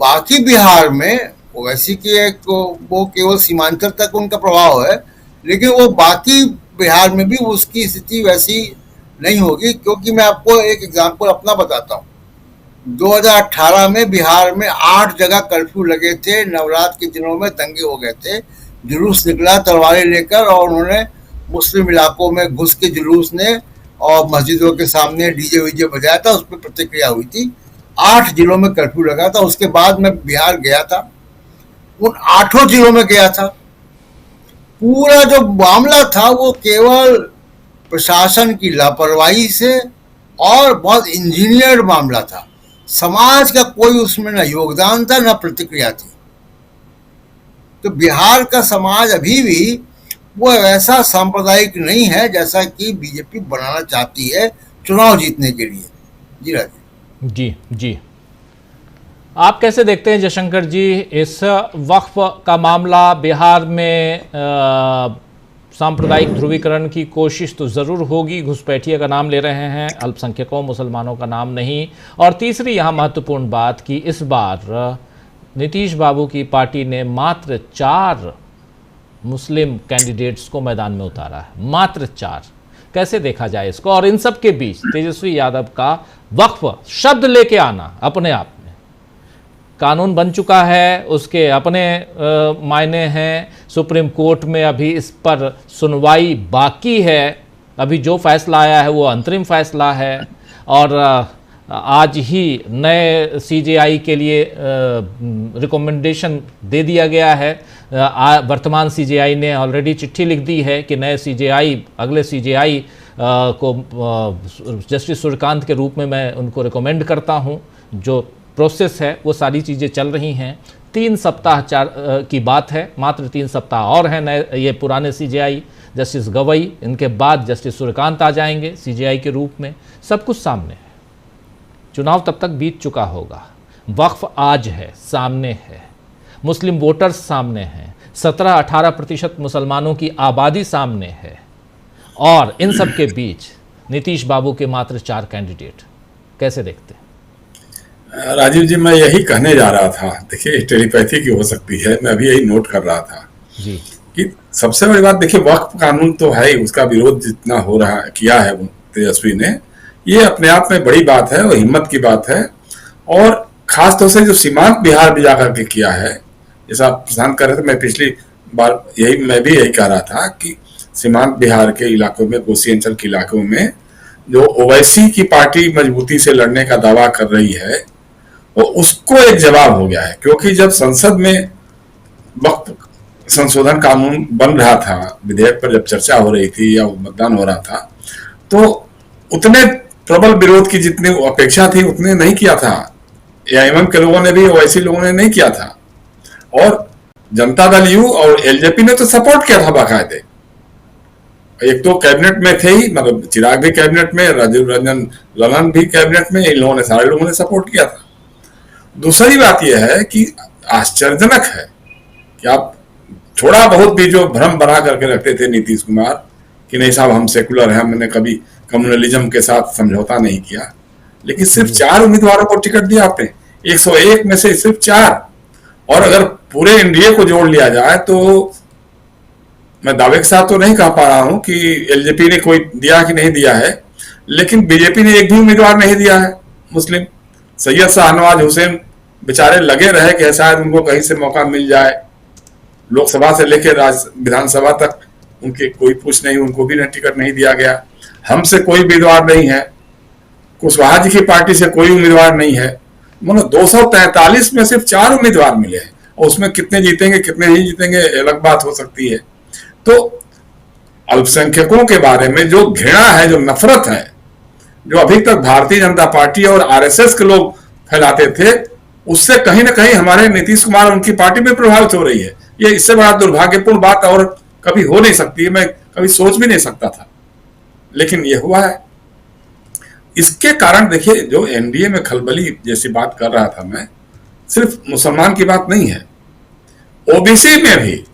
बाकी बिहार में ओवैसी की एक वो केवल सीमांचल तक उनका प्रभाव है, लेकिन वो बाकी बिहार में भी उसकी स्थिति वैसी नहीं होगी। क्योंकि मैं आपको एक एग्जांपल अपना बताता हूँ, 2018 में बिहार में 8 जगह कर्फ्यू लगे थे, नवरात्र के दिनों में दंगे हो गए थे, जुलूस निकला तलवारें लेकर और उन्होंने मुस्लिम इलाकों में घुस के जुलूस ने और मस्जिदों के सामने डीजे वीजे बजाया था, उस पर प्रतिक्रिया हुई थी। 8 जिलों में कर्फ्यू लगा था। उसके बाद मैं बिहार गया था, उन 8 जिलों में गया था। पूरा जो मामला था वो केवल प्रशासन की लापरवाही से और बहुत इंजीनियर्ड मामला था। समाज का कोई उसमें न योगदान था न प्रतिक्रिया थी। तो बिहार का समाज अभी भी वो ऐसा सांप्रदायिक नहीं है जैसा कि बीजेपी बनाना चाहती है चुनाव जीतने के लिए। जी राजीव जी, आप कैसे देखते हैं जयशंकर जी, इस वक्फ का मामला बिहार में सांप्रदायिक ध्रुवीकरण की कोशिश तो ज़रूर होगी, घुसपैठिया का नाम ले रहे हैं, अल्पसंख्यकों मुसलमानों का नाम नहीं। और तीसरी यहाँ महत्वपूर्ण बात कि इस बार नीतीश बाबू की पार्टी ने मात्र 4 मुस्लिम कैंडिडेट्स को मैदान में उतारा है, मात्र 4। कैसे देखा जाए इसको? और इन सब के बीच तेजस्वी यादव का वक्फ शब्द लेके आना अपने आप में कानून बन चुका है, उसके अपने मायने हैं। सुप्रीम कोर्ट में अभी इस पर सुनवाई बाकी है, अभी जो फैसला आया है वो अंतरिम फैसला है। और आज ही नए सीजेआई के लिए रिकमेंडेशन दे दिया गया है। वर्तमान सीजेआई ने ऑलरेडी चिट्ठी लिख दी है कि नए सीजेआई, अगले सीजेआई को जस्टिस सूर्यकांत के रूप में मैं उनको रिकमेंड करता हूं। जो प्रोसेस है वो सारी चीज़ें चल रही हैं। 3 सप्ताह की बात है, मात्र 3 सप्ताह और हैं नए ये पुराने सीजेआई जस्टिस गवई, इनके बाद जस्टिस सूर्यकांत आ जाएंगे सीजेआई के रूप में। सब कुछ सामने है, चुनाव तब तक बीत चुका होगा। वक्फ आज है, सामने है, मुस्लिम वोटर्स सामने हैं, 17-18% मुसलमानों की आबादी सामने है, और इन सब के बीच नीतीश बाबू के मात्र 4 कैंडिडेट। कैसे देखते हैं? राजीव जी, मैं यही कहने जा रहा था। देखिए, टेलीपैथी की हो सकती है, मैं अभी यही नोट कर रहा था जी कि सबसे बड़ी बात, देखिए, वक्फ कानून तो है ही, उसका विरोध जितना हो रहा किया है तेजस्वी ने, ये अपने आप में बड़ी बात है और हिम्मत की बात है। और खासतौर से जो सीमांत बिहार में जाकर के किया है, जैसा आप प्रशांत कर रहे थे, मैं पिछली बार मैं भी यही कह रहा था कि सीमांत बिहार के इलाकों में, कोसी अंचल के इलाकों में जो ओवैसी की पार्टी मजबूती से लड़ने का दावा कर रही है, वो उसको एक जवाब हो गया है। क्योंकि जब संसद में वक्फ संशोधन कानून बन रहा था, विधेयक पर जब चर्चा हो रही थी या मतदान हो रहा था, तो उतने प्रबल विरोध की जितनी अपेक्षा थी उतने नहीं किया था। एआईएमएम के लोगों ने भी, ओवैसी लोगों ने नहीं किया था, और जनता दल यू और एलजेपी ने तो सपोर्ट किया था बाकायदे। एक तो कैबिनेट में थे ही, मतलब चिराग भी कैबिनेट में, राजीव रंजन ललन भी कैबिनेट में, इन लोगों ने, सारे लोगों ने सपोर्ट किया था। दूसरी बात यह है कि आश्चर्यजनक है कि आप थोड़ा बहुत भी जो भ्रम बना करके रखते थे नीतीश कुमार कि नहीं साहब हम सेकुलर हैं, हमने कभी कम्युनलिज्म के साथ समझौता नहीं किया, लेकिन सिर्फ 4 उम्मीदवारों को टिकट दिया आपने, 101 में से सिर्फ 4। और अगर पूरे एनडीए को जोड़ लिया जाए तो मैं दावे के साथ तो नहीं कह पा रहा हूं कि एलजेपी ने कोई दिया कि नहीं दिया है, लेकिन बीजेपी ने एक भी उम्मीदवार नहीं दिया है मुस्लिम। सैयद शाहनवाज हुसैन बेचारे लगे रहे कि शायद उनको कहीं से मौका मिल जाए, लोकसभा से लेकर विधानसभा तक उनके कोई पूछ नहीं, उनको भी टिकट नहीं दिया गया। हमसे कोई उम्मीदवार नहीं है, कुशवाहा जी की पार्टी से कोई उम्मीदवार नहीं है, मतलब 243 में सिर्फ 4 उम्मीदवार मिले हैं। और उसमें कितने जीतेंगे कितने नहीं जीतेंगे अलग बात हो सकती है। तो अल्पसंख्यकों के बारे में जो घृणा है, जो नफरत है, जो अभी तक भारतीय जनता पार्टी और आरएसएस के लोग फैलाते थे, उससे कहीं ना कहीं हमारे नीतीश कुमार और उनकी पार्टी में प्रभावित हो रही है। ये इससे बड़ा दुर्भाग्यपूर्ण बात और कभी हो नहीं सकती है, मैं कभी सोच भी नहीं सकता था, लेकिन ये हुआ है। इसके कारण देखिए, जो एनडीए में खलबली जैसी बात कर रहा था मैं, सिर्फ मुसलमान की बात नहीं है, ओबीसी में भी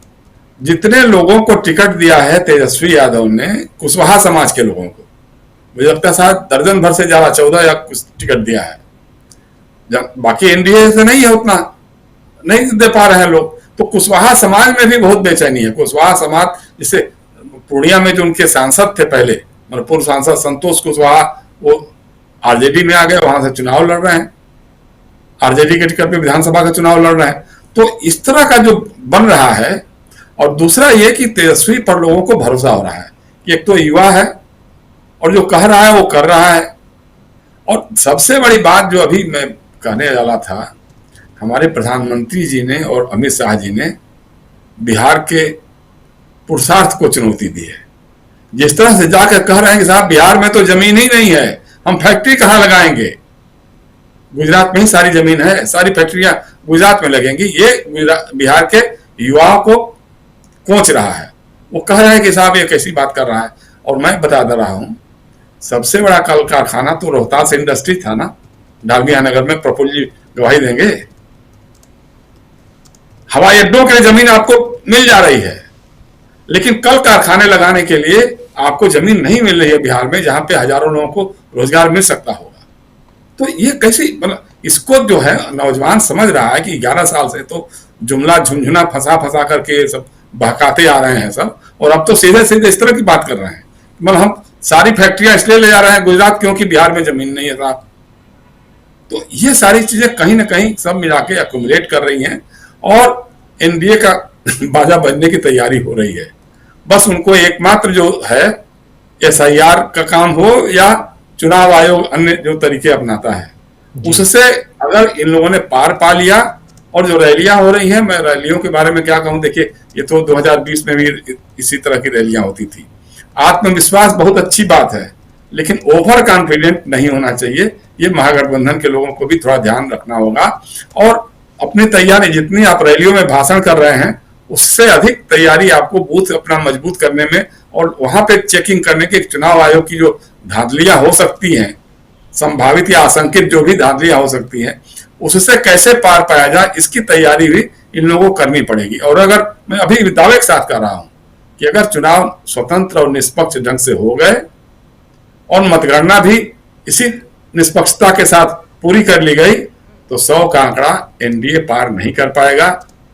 जितने लोगों को टिकट दिया है तेजस्वी यादव ने, कुशवाहा समाज के लोगों को, मुझे लगता है शायद दर्जन भर से ज्यादा 14 या कुछ टिकट दिया है, बाकी एनडीए से नहीं है, उतना नहीं दे पा रहे हैं लोग। तो कुशवाहा समाज में भी बहुत बेचैनी है। कुशवाहा समाज, जिसे पूर्णिया में जो उनके सांसद थे पहले, मतलब पूर्व सांसद संतोष कुशवाहा, वो आरजेडी में आ गए, वहां से चुनाव लड़ रहे हैं, आरजेडी के टिकट पे विधानसभा का चुनाव लड़ रहे हैं। तो इस तरह का जो बन रहा है, और दूसरा ये कि तेजस्वी पर लोगों को भरोसा हो रहा है कि एक तो युवा है और जो कह रहा है वो कर रहा है। और सबसे बड़ी बात जो अभी मैं कहने वाला था, हमारे प्रधानमंत्री जी ने और अमित शाह जी ने बिहार के पुरुषार्थ को चुनौती दी है। जिस तरह से जाकर कह रहे हैं कि साहब बिहार में तो जमीन ही नहीं है, हम फैक्ट्री कहां लगाएंगे, गुजरात में ही सारी जमीन है, सारी फैक्ट्रियां गुजरात में लगेंगी। ये बिहार के युवाओं को कोच रहा है। वो कह रहे हैं कि साहब ये कैसी बात कर रहा है। और मैं बता दे रहा हूं, सबसे बड़ा कल कारखाना तो रोहतास इंडस्ट्री था ना, डालमिया नगर में। प्रफुल्ल जी गवाही देंगे, हवाई अड्डों के लिए जमीन आपको मिल जा रही है, लेकिन कल कारखाने लगाने के लिए आपको जमीन नहीं मिल रही है बिहार में, जहां पे हजारों लोगों को रोजगार मिल सकता होगा। तो ये कैसी, मतलब इसको जो है नौजवान समझ रहा है कि 11 साल से तो जुमला झुंझुना फंसा करके सब बहकाते आ रहे हैं सब, और अब तो सीधे सीधे इस तरह की बात कर रहे हैं, मतलब हम सारी फैक्ट्रियां इसलिए ले जा रहे हैं गुजरात क्योंकि बिहार में जमीन नहीं है साहब। तो ये सारी चीजें कहीं ना कहीं सब मिला के अक्यूमुलेट कर रही हैं, और एनडीए का बाजा बजने की तैयारी हो रही है। बस उनको एकमात्र जो है एसआईआर का काम हो या चुनाव आयोग अन्य जो तरीके अपनाता है, उससे अगर इन लोगों ने पार पा लिया। और जो रैलियां हो रही हैं, मैं रैलियों के बारे में क्या कहूं, देखिए ये तो 2020 में भी इसी तरह की रैलियां होती थी। आत्मविश्वास बहुत अच्छी बात है, लेकिन ओवर कॉन्फिडेंट नहीं होना चाहिए। ये महागठबंधन के लोगों को भी थोड़ा ध्यान रखना होगा, और अपनी तैयारी, जितनी आप रैलियों में भाषण कर रहे हैं, उससे अधिक तैयारी आपको बूथ अपना मजबूत करने में, और वहां पे चेकिंग करने के चुनाव आयोग की जो धांधलियां हो सकती हैं, संभावित या आशंकित जो भी धांधलियां हो सकती हैं, उससे कैसे पार पाया जाए, इसकी तैयारी भी इन लोगों को करनी पड़ेगी। और अगर मैं अभी दावे के साथ कर रहा हूं कि अगर चुनाव स्वतंत्र और निष्पक्ष ढंग से हो गए और मतगणना भी इसी निष्पक्षता के साथ पूरी कर ली गई, तो 100 का आंकड़ा एनडीए पार नहीं कर पाएगा।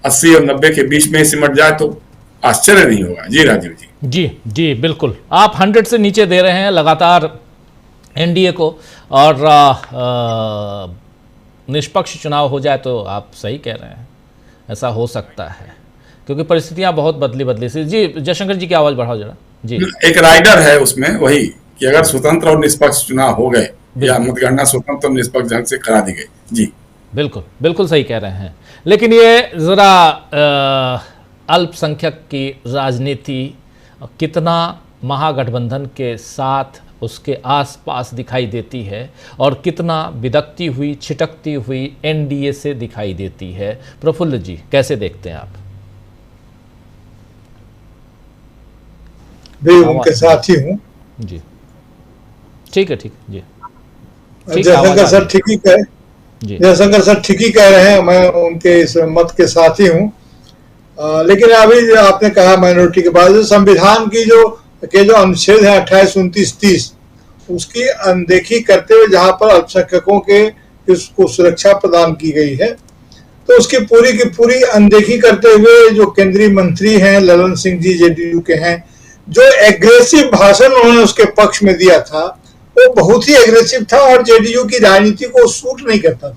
80 और 90 के बीच में सिमट जाए तो आश्चर्य नहीं होगा। जी राजीव जी। जी बिल्कुल, आप 100 से नीचे दे रहे हैं लगातार एनडीए को, और निष्पक्ष चुनाव हो जाए तो आप सही कह रहे हैं, ऐसा हो सकता है क्योंकि परिस्थितियां बहुत बदली सी। जी जयशंकर जी की आवाज बढ़ाओ जरा। जी, एक राइडर है उसमें वही कि अगर स्वतंत्र और निष्पक्ष चुनाव हो गए या मतगणना स्वतंत्र और निष्पक्ष ढंग से करा दी गई। जी बिल्कुल सही कह रहे हैं। लेकिन ये जरा अल्पसंख्यक की राजनीति कितना महागठबंधन के साथ उसके आसपास दिखाई देती है और कितना बिदकती हुई छिटकती हुई एनडीए से दिखाई देती है, प्रफुल्ल जी कैसे देखते हैं आप? भी उनके साथ ही हूँ जी। ठीक है जी। जयशंकर सर ठीक ही कहे, जयशंकर सर ठीक ही कह रहे हैं, मैं उनके इस मत के साथ ही हूँ। लेकिन अभी आपने कहा माइनॉरिटी के बाद संविधान की जो अनुच्छेद है 28, 29, 30, उसकी अनदेखी करते हुए जहां पर अल्पसंख्यकों के इसको सुरक्षा प्रदान की गई है, तो उसकी पूरी की पूरी अनदेखी करते हुए जो केंद्रीय मंत्री हैं ललन सिंह जी जेडीयू के हैं, जो एग्रेसिव भाषण उन्होंने उसके पक्ष में दिया था, वो बहुत ही एग्रेसिव था और जेडीयू की राजनीति को सूट नहीं करता था।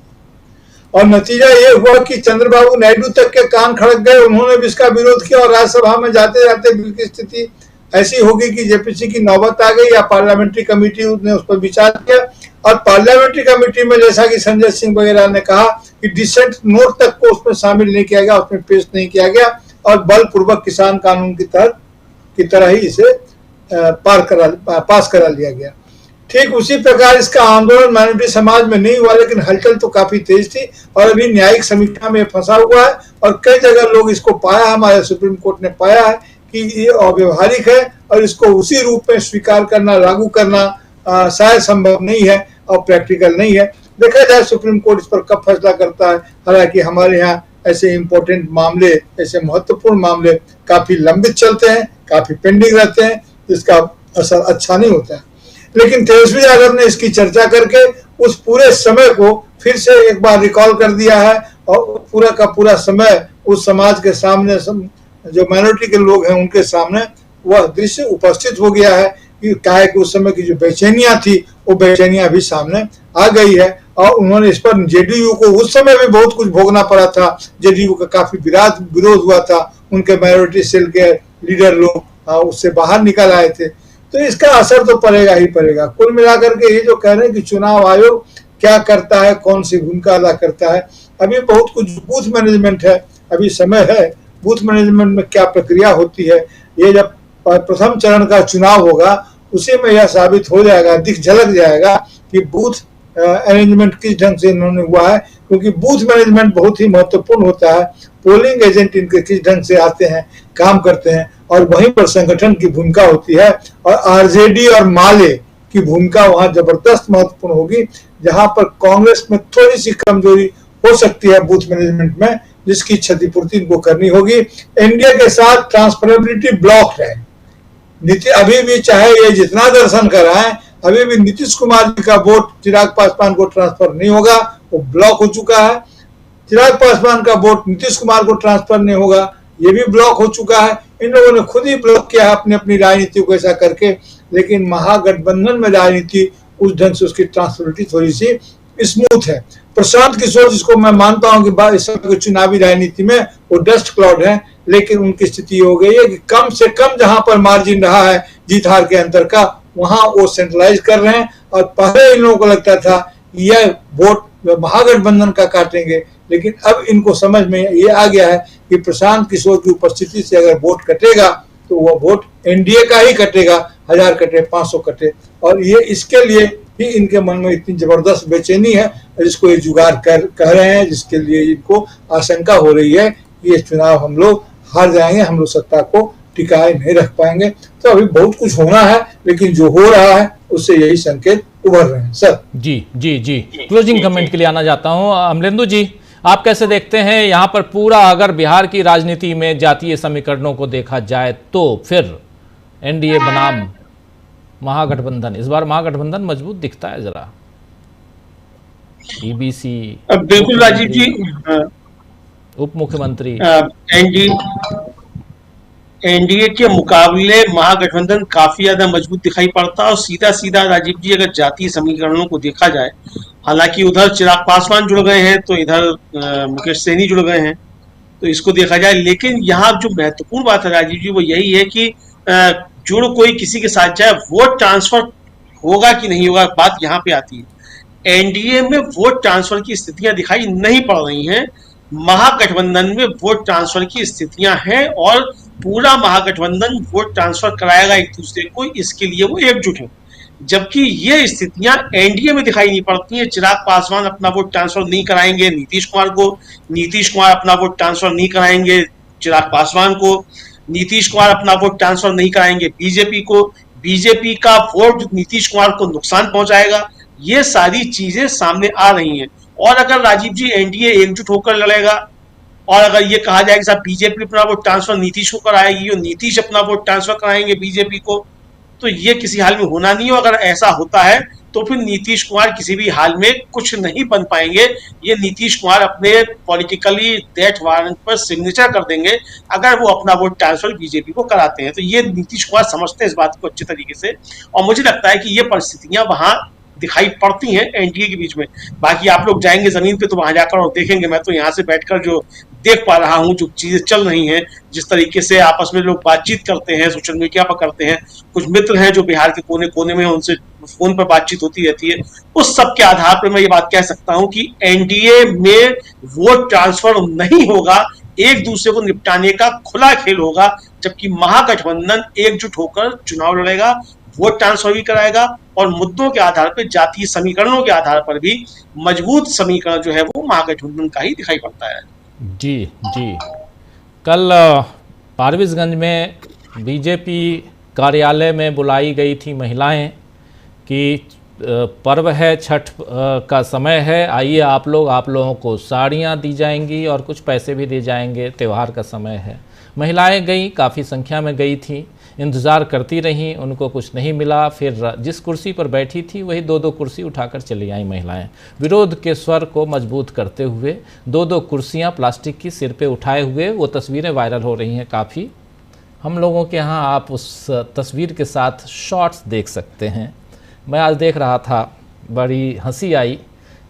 और नतीजा ये हुआ कि चंद्रबाबू नायडू तक के कान खड़क गए, उन्होंने भी इसका विरोध किया और राज्यसभा में जाते जाते बिल की स्थिति ऐसी होगी कि जेपीसी की नौबत आ गई या पार्लियामेंट्री कमेटी ने उस पर विचार किया, और पार्लियामेंट्री कमेटी में जैसा कि संजय सिंह वगैरह ने कहा कि डिसेंट नोट तक को उसमें शामिल नहीं किया गया, उसमें पेश नहीं किया गया और बलपूर्वक किसान कानून की तरह ही इसे पास करा लिया गया। ठीक उसी प्रकार इसका आंदोलन माइनॉरिटी समाज में नहीं हुआ, लेकिन हलचल तो काफी तेज थी और अभी न्यायिक समीक्षा में फंसा हुआ है और कई जगह लोग इसको पाया, हमारे सुप्रीम कोर्ट ने पाया है कि ये अव्यवहारिक है और इसको उसी रूप में स्वीकार करना, लागू करना शायद संभव नहीं है और प्रैक्टिकल नहीं है। देखा जाए सुप्रीम कोर्ट इस पर कब फैसला करता है। हालांकि हमारे यहाँ ऐसे इंपॉर्टेंट मामले, ऐसे महत्वपूर्ण मामले काफी लंबित चलते हैं, काफी पेंडिंग रहते हैं, जिसका असर अच्छा नहीं होता है। लेकिन तेजस्वी यादव ने इसकी चर्चा करके उस पूरे समय को फिर से एक बार रिकॉल कर दिया है और पूरा का पूरा समय उस समाज के सामने, जो माइनॉरिटी के लोग हैं उनके सामने वह दृश्य उपस्थित हो गया है कि क्या है कि उस समय की जो बेचैनियां थी वो बेचैनियां भी सामने आ गई है और उन्होंने इस पर जेडीयू को उस समय भी बहुत कुछ भोगना पड़ा था। जेडीयू का काफी विरोध हुआ था, उनके माइनॉरिटी सेल के लीडर लोग उससे बाहर निकल आए थे, तो इसका असर तो पड़ेगा ही पड़ेगा। कुल मिलाकर के ये जो कह रहे हैं कि चुनाव आयोग क्या करता है, कौन सी भूमिका अदा करता है, अभी बहुत कुछ बूथ मैनेजमेंट है, अभी समय है। बूथ मैनेजमेंट में क्या प्रक्रिया होती है, ये जब प्रथम चरण का चुनाव होगा उसी में यह साबित हो जाएगा, झलक जाएगा कि बूथ अरेंजमेंट किस ढंग से इन्होंने हुआ है, क्योंकि बूथ मैनेजमेंट बहुत ही महत्वपूर्ण होता है। पोलिंग एजेंट इनके किस ढंग से आते हैं, काम करते हैं और वहीं पर संगठन की भूमिका होती है और आरजेडी और माले की भूमिका वहां जबरदस्त महत्वपूर्ण होगी, जहां पर कांग्रेस में थोड़ी सी कमजोरी हो सकती है बूथ मैनेजमेंट में, जिसकी क्षतिपूर्ति इनको करनी होगी। एनडीए के साथ ट्रांसफरेबिलिटी ब्लॉक है। अभी भी चाहे ये जितना दर्शन कराएं, अभी भी नीतीश कुमार जी का वोट चिराग पासवान को ट्रांसफर नहीं होगा, वो ब्लॉक हो चुका है। चिराग पासवान का वोट नीतीश कुमार को ट्रांसफर नहीं होगा, ये भी ब्लॉक हो चुका है। इन लोगों ने खुद ही ब्लॉक किया है अपनी अपनी राजनीति को ऐसा करके, लेकिन महागठबंधन में राजनीति उस ढंग से उसकी ट्रांसफरेबिलिटी थोड़ी सी स्मूथ है। प्रशांत किशोर, जिसको मैं मानता हूं कि इस समय चुनावी राजनीति में वो डस्ट क्लाउड है, लेकिन उनकी स्थिति हो गई है कि कम से कम जहां पर मार्जिन रहा है जीत हार के अंतर का, वहां वो सेंट्रलाइज कर रहे हैं। और पहले इन लोगों को लगता था यह वोट महागठबंधन का काटेंगे, लेकिन अब इनको समझ में ये आ गया है कि प्रशांत किशोर की उपस्थिति से अगर वोट कटेगा तो वह वोट एनडीए का ही कटेगा, 1000 कटे 500 कटे। और ये इसके लिए ही इनके मन में इतनी जबरदस्त बेचैनी है, जिसको ये जुगाड़ कह रहे हैं, जिसके लिए इनको आशंका हो रही है कि ये चुनाव हम लोग हार जाएंगे, हम लोग सत्ता को टिकाए नहीं रख पाएंगे। तो अभी बहुत कुछ होना है, लेकिन जो हो रहा है उससे यही संकेत उभर रहे हैं। सर जी क्लोजिंग कमेंट के लिए आना चाहता हूं। अमलेंदु जी, आप कैसे देखते हैं यहाँ पर पूरा, अगर बिहार की राजनीति में जातीय समीकरणों को देखा जाए तो फिर एनडीए बनाम महागठबंधन, इस बार महागठबंधन मजबूत दिखता है जरा। ईबीसी, बिल्कुल राजीव जी, उप मुख्यमंत्री, एनडीए के मुकाबले महागठबंधन काफी ज्यादा मजबूत दिखाई पड़ता है। और सीधा सीधा राजीव जी, अगर जातीय समीकरणों को देखा जाए, हालांकि उधर चिराग पासवान जुड़ गए हैं तो इधर मुकेश सहनी जुड़ गए हैं, तो इसको देखा जाए। लेकिन यहाँ जो महत्वपूर्ण बात है राजीव जी, वो यही है कि जुड़ कोई किसी के साथ जाए, वोट ट्रांसफर होगा कि नहीं होगा, बात यहाँ पे आती है। एनडीए में वोट ट्रांसफर की स्थितियां दिखाई नहीं पड़ रही हैं, महागठबंधन में वोट ट्रांसफर की स्थितियां हैं और पूरा महागठबंधन वोट ट्रांसफर कराएगा एक दूसरे को, इसके लिए वो एकजुट है। जबकि ये स्थितियां एनडीए में दिखाई नहीं पड़ती हैं। चिराग पासवान अपना वोट ट्रांसफर नहीं कराएंगे नीतीश कुमार को, नीतीश कुमार अपना वोट ट्रांसफर नहीं कराएंगे चिराग पासवान को, नीतीश कुमार अपना वोट ट्रांसफर नहीं कराएंगे बीजेपी को, बीजेपी का वोट नीतीश कुमार को नुकसान पहुंचाएगा। ये सारी चीजें सामने आ रही हैं। और अगर राजीव जी एनडीए एकजुट होकर लड़ेगा और अगर ये कहा जाए कि साहब बीजेपी अपना वोट ट्रांसफर नीतीश को कराएगी और नीतीश अपना वोट ट्रांसफर कराएंगे बीजेपी को, तो ये किसी हाल में होना नहीं हो। अगर ऐसा होता है तो फिर नीतीश कुमार किसी भी हाल में कुछ नहीं बन पाएंगे। ये नीतीश कुमार अपने पॉलिटिकली डेथ वारंट पर सिग्नेचर कर देंगे अगर वो अपना वोट ट्रांसफर बीजेपी को कराते हैं। तो ये नीतीश कुमार समझते हैं इस बात को अच्छे तरीके से, और मुझे लगता है कि ये परिस्थितियां वहां दिखाई पड़ती हैं एनडीए के बीच में। बाकी आप लोग जाएंगे जमीन पे तो वहां जाकर और देखेंगे, मैं तो यहाँ से बैठकर जो देख पा रहा हूँ जो चीजें चल रही हैं, जिस तरीके से आपस में लोग बातचीत करते हैं, सोशल मीडिया पर करते हैं, कुछ मित्र हैं जो बिहार के कोने कोने में उनसे फोन पर बातचीत होती रहती है, उस सब के आधार पर मैं ये बात कह सकता हूं कि एनडीए में वोट ट्रांसफर नहीं होगा, एक दूसरे को निपटाने का खुला खेल होगा, जबकि महागठबंधन एकजुट होकर चुनाव लड़ेगा, वोट ट्रांसफर भी कराएगा और मुद्दों के आधार पर, जातीय समीकरणों के आधार पर भी मजबूत समीकरण जो है वो महागठबंधन का ही दिखाई पड़ता है। जी जी, कल पारवेजगंज में बीजेपी कार्यालय में बुलाई गई थी महिलाएं कि पर्व है, छठ का समय है, आइए आप लोगों को साड़ियाँ दी जाएंगी और कुछ पैसे भी दिए जाएंगे, त्यौहार का समय है। महिलाएं गई, काफ़ी संख्या में गई थी, इंतज़ार करती रहीं, उनको कुछ नहीं मिला। फिर जिस कुर्सी पर बैठी थी वही 2-2 कुर्सी उठाकर चली आईं महिलाएं। विरोध के स्वर को मजबूत करते हुए 2-2 कुर्सियां प्लास्टिक की सिर पे उठाए हुए, वो तस्वीरें वायरल हो रही हैं काफ़ी। हम लोगों के यहाँ आप उस तस्वीर के साथ शॉर्ट्स देख सकते हैं। मैं आज देख रहा था, बड़ी हंसी आई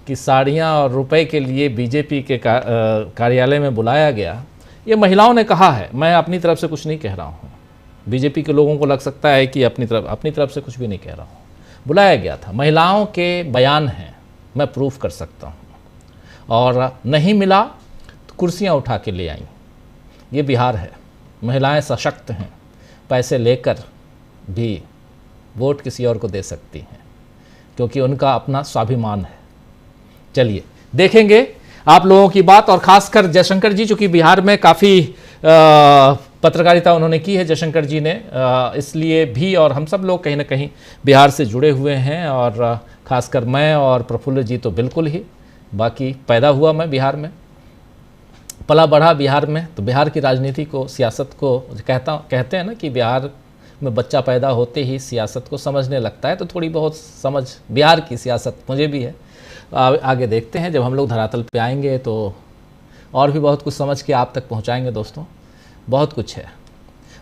कि साड़ियाँ और रुपए के लिए बीजेपी के कार्यालय में बुलाया गया। ये महिलाओं ने कहा है, मैं अपनी तरफ से कुछ नहीं कह रहा हूँ। बीजेपी के लोगों को लग सकता है कि अपनी तरफ से कुछ भी नहीं कह रहा हूँ। बुलाया गया था, महिलाओं के बयान हैं, मैं प्रूफ कर सकता हूँ। और नहीं मिला तो कुर्सियाँ उठा के ले आईं। ये बिहार है, महिलाएं सशक्त हैं, पैसे लेकर भी वोट किसी और को दे सकती हैं क्योंकि उनका अपना स्वाभिमान है। चलिए देखेंगे आप लोगों की बात, और ख़ासकर जयशंकर जी, चूँकि बिहार में काफ़ी पत्रकारिता उन्होंने की है जयशंकर जी ने, इसलिए भी, और हम सब लोग कहीं ना कहीं बिहार से जुड़े हुए हैं, और ख़ासकर मैं और प्रफुल्ल जी तो बिल्कुल ही, बाकी पैदा हुआ मैं बिहार में, पला बढ़ा बिहार में, तो बिहार की राजनीति को, सियासत को कहते हैं ना कि बिहार में बच्चा पैदा होते ही सियासत को समझने लगता है, तो थोड़ी बहुत समझ बिहार की सियासत मुझे भी है। आगे देखते हैं, जब हम लोग धरातल पे आएंगे तो और भी बहुत कुछ समझ के आप तक पहुंचाएंगे दोस्तों, बहुत कुछ है।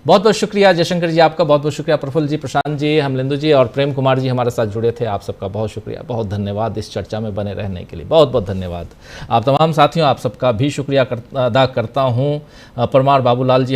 बहुत बहुत शुक्रिया जयशंकर जी आपका, बहुत बहुत शुक्रिया प्रफुल्ल जी, प्रशांत जी, हमलिंदु जी और प्रेम कुमार जी हमारे साथ जुड़े थे। आप सबका बहुत शुक्रिया, बहुत धन्यवाद इस चर्चा में बने रहने के लिए, बहुत बहुत धन्यवाद। आप तमाम साथियों, आप सबका भी शुक्रिया अदा करता हूँ। परमार बाबूलाल जी